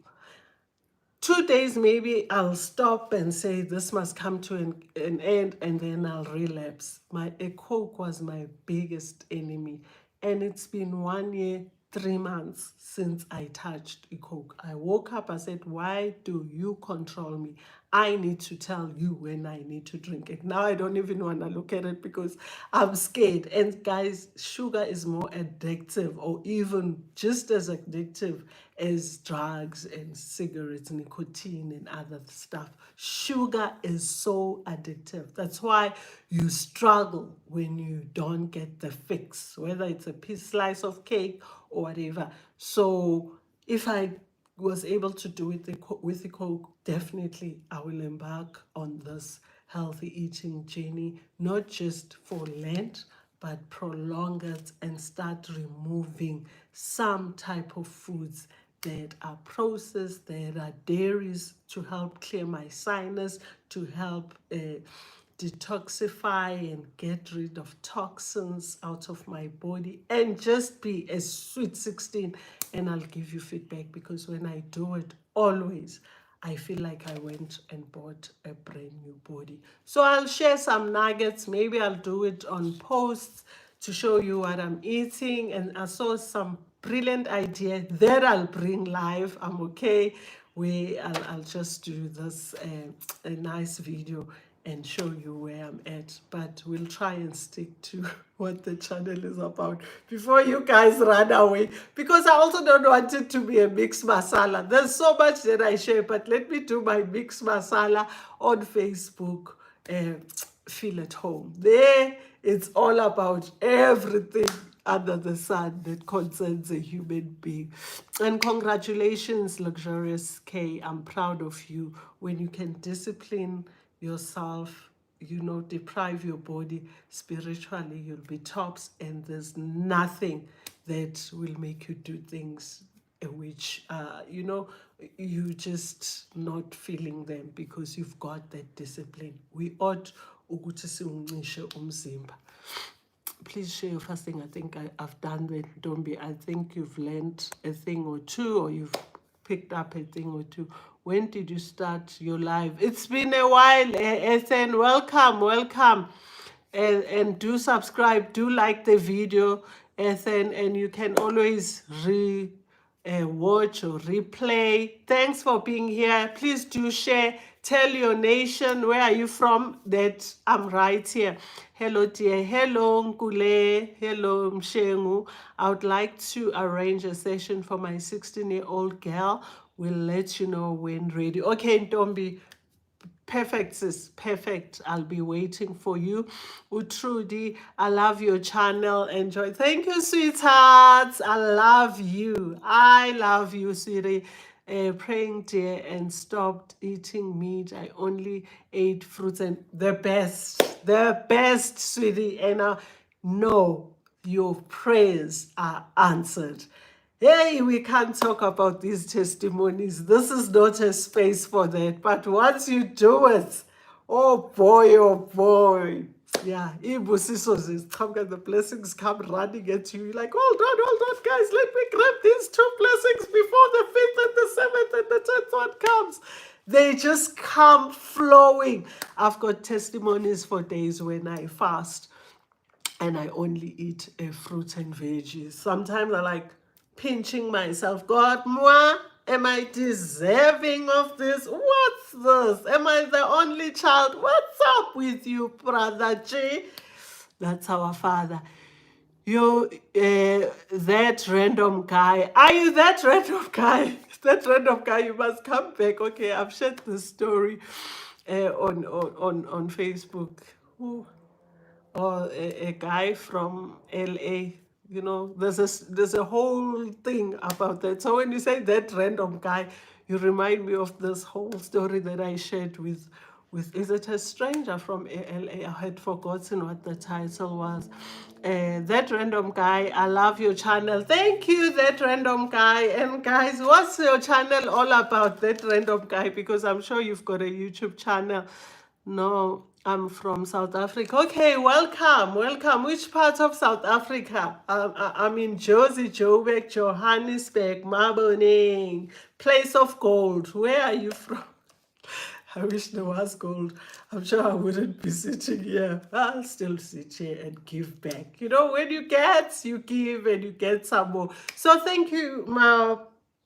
2 days maybe I'll stop and say this must come to an end, and then I'll relapse. A Coke was my biggest enemy, and it's been 1 year, 3 months since I touched a Coke. I woke up, I said, why do you control me? I need to tell you when I need to drink it. Now I don't even want to look at it because I'm scared. And guys, sugar is more addictive, or even just as addictive as drugs and cigarettes, nicotine and other stuff. Sugar is so addictive. That's why you struggle when you don't get the fix, whether it's a slice of cake or whatever. So if I was able to do it with the Coke, definitely I will embark on this healthy eating journey, not just for Lent, but prolong it and start removing some type of foods that are processed, that are dairies, to help clear my sinus, to help detoxify and get rid of toxins out of my body, and just be a sweet 16. And I'll give you feedback, because when I do it, always I feel like I went and bought a brand new body. So I'll share some nuggets. Maybe I'll do it on posts to show you what I'm eating. And I saw some brilliant idea that I'll bring live. I'm okay. I'll just do this a nice video and show you where I'm at. But we'll try and stick to what the channel is about before you guys run away. Because I also don't want it to be a mixed masala. There's so much that I share, but let me do my mixed masala on Facebook. Feel at home. There, it's all about everything under the sun that concerns a human being. And congratulations, Luxurious K. I'm proud of you when you can discipline yourself, deprive your body spiritually, you'll be tops, and there's nothing that will make you do things which you just not feeling them, because you've got that discipline. We ought ukuthi siwuncishe umzimba. Please share your fasting. I think I've done that, Dombi. I think you've learned a thing or two, or you've picked up a thing or two. When did you start your live? It's been a while, Ethan. Welcome. And do subscribe, do like the video, Ethan, and you can always watch or replay. Thanks for being here. Please do share. Tell your nation, where are you from, that I'm right here. Hello, dear. Hello, Nkule. Hello, Mshengu. I would like to arrange a session for my 16-year-old girl. We'll let you know when ready. Okay, Ntombi. Perfect, sis. Perfect. I'll be waiting for you. Utrudi, I love your channel. Enjoy. Thank you, sweethearts. I love you. I love you, sweetie. Praying, dear, and stopped eating meat. I only ate fruits, and the best, sweetie. And I know your prayers are answered. Hey, we can't talk about these testimonies. This is not a space for that. But once you do it, oh boy. Yeah, the blessings come running at you. You're like, hold on, guys. Let me grab these 2 blessings before the 5th and the 7th and the 10th one comes. They just come flowing. I've got testimonies for days when I fast and I only eat fruit and veggies. Sometimes I like pinching myself. God, moi, am I deserving of this? What's this? Am I the only child? What's up with you, brother G? That's our Father. You, that random guy. Are you that random guy? That random guy, you must come back. Okay, I've shared the story on Facebook. Ooh. Or a guy from LA, there's a whole thing about that. So when you say that random guy, you remind me of this whole story that I shared with is it a stranger from LA? I had forgotten what the title was. That random guy, I love your channel. Thank you, that random guy. And guys, what's your channel all about, that random guy? Because I'm sure you've got a YouTube channel. No, I'm from South Africa. Okay, welcome. Which part of South Africa? I'm in Jersey, Joburg, Johannesburg, Marbling, Place of Gold. Where are you from? I wish there was gold. I'm sure I wouldn't be sitting here. I'll still sit here and give back. When you get, you give, and you get some more. So thank you, my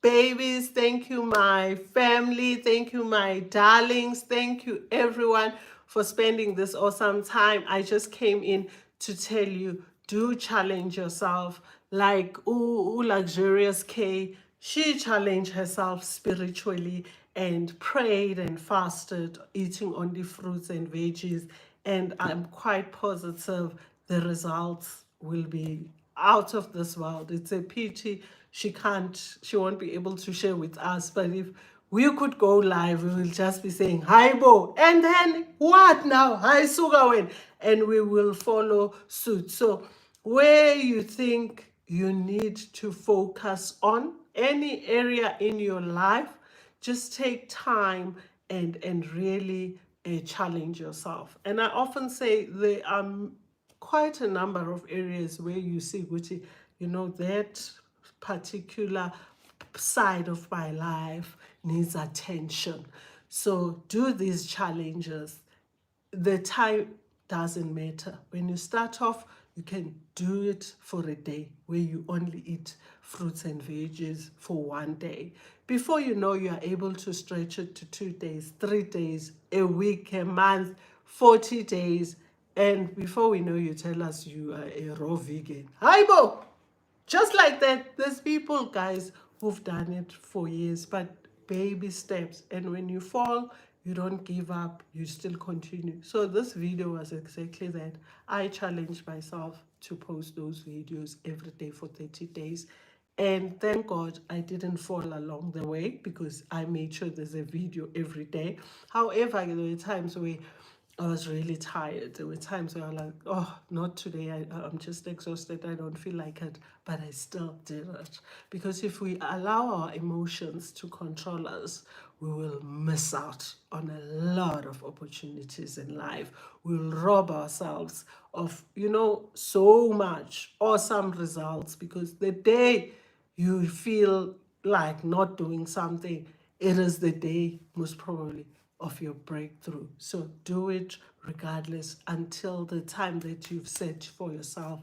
babies. Thank you, my family. Thank you, my darlings. Thank you, everyone, for spending this awesome time. I just came in to tell you, do challenge yourself. Like Luxurious K, she challenged herself spiritually and prayed and fasted, eating only fruits and veggies. And I'm quite positive the results will be out of this world. It's a pity she won't be able to share with us. But if We could go live, we will just be saying, hi Bo, and then what now? Hi Sugawen, and we will follow suit. So where you think you need to focus on any area in your life, just take time and really challenge yourself. And I often say there are quite a number of areas where you see, Gucci, that particular side of my life needs attention. So do these challenges. The time doesn't matter. When you start off, you can do it for a day where you only eat fruits and veggies for one day. Before you know, you are able to stretch it to 2 days, 3 days, a week, a month, 40 days. And before we know, you tell us you are a raw vegan. Hi, Bo! Just like that, there's people, guys, who've done it for years, but baby steps. And when you fall, you don't give up, you still continue. So this video was exactly that. I challenged myself to post those videos every day for 30 days. And thank God I didn't fall along the way, because I made sure there's a video every day. However, there were times where I was really tired. There were times where I was like, oh, not today. I'm just exhausted. I don't feel like it. But I still did it. Because if we allow our emotions to control us, we will miss out on a lot of opportunities in life. We'll rob ourselves of, so much awesome results, because the day you feel like not doing something, it is the day, most probably, of your breakthrough. So do it regardless until the time that you've set for yourself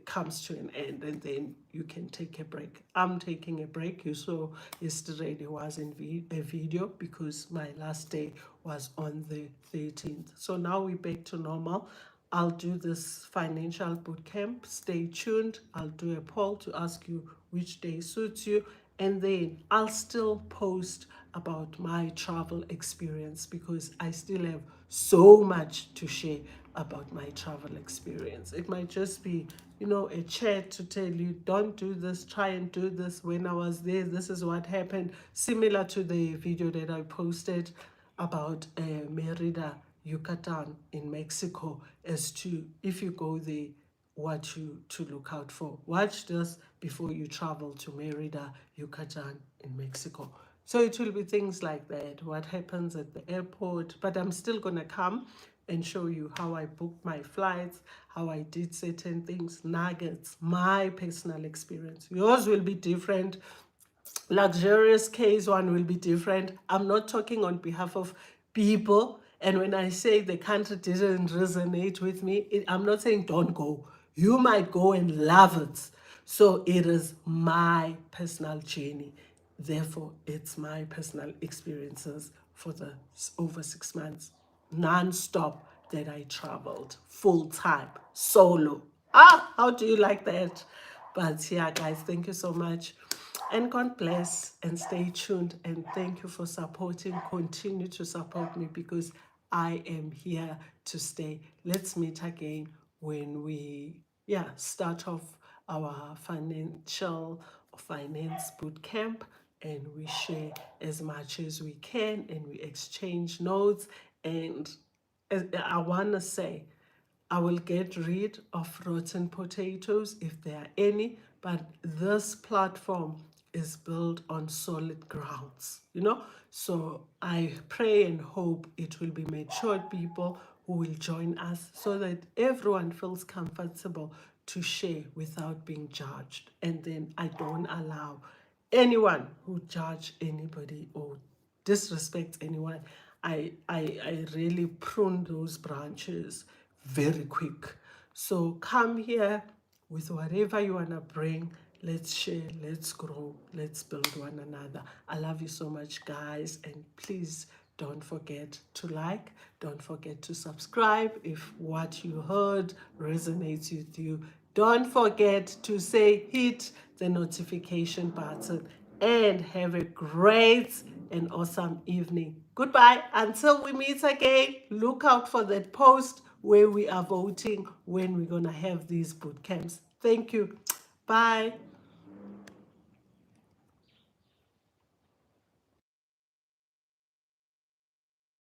comes to an end, and then you can take a break. I'm taking a break. You saw yesterday there wasn't a video because my last day was on the 13th. So now we're back to normal. I'll do this financial boot camp. Stay tuned. I'll do a poll to ask you which day suits you. And then I'll still post about my travel experience, because I still have so much to share about my travel experience. It might just be, a chat to tell you, don't do this, try and do this. When I was there, this is what happened. Similar to the video that I posted about Merida, Yucatan in Mexico, as to if you go there, what to look out for. Watch this before you travel to Merida, Yucatan in Mexico. So it will be things like that, what happens at the airport. But I'm still going to come and show you how I booked my flights, how I did certain things, nuggets, my personal experience. Yours will be different. Luxurious case one will be different. I'm not talking on behalf of people. And when I say the country didn't resonate with me, I'm not saying don't go. You might go and love it. So it is my personal journey. Therefore, it's my personal experiences for the over 6 months, non-stop, that I traveled full time, solo. How do you like that? But yeah, guys, thank you so much. And God bless, and stay tuned. And thank you for supporting. Continue to support me, because I am here to stay. Let's meet again when we start off our finance boot camp, and we share as much as we can, and we exchange notes. And I want to say, I will get rid of rotten potatoes if there are any, but this platform is built on solid grounds, So I pray and hope it will be matured people who will join us, so that everyone feels comfortable to share without being judged. And then I don't allow anyone who judge anybody or disrespect anyone. I really prune those branches very quick. So come here with whatever you want to bring. Let's share, let's grow, let's build one another. I love you so much, guys. And please don't forget to like, don't forget to subscribe if what you heard resonates with you. Don't forget to say hit the notification button, and have a great and awesome evening. Goodbye until we meet again. Look out for that post where we are voting when we're going to have these boot camps. Thank you. Bye.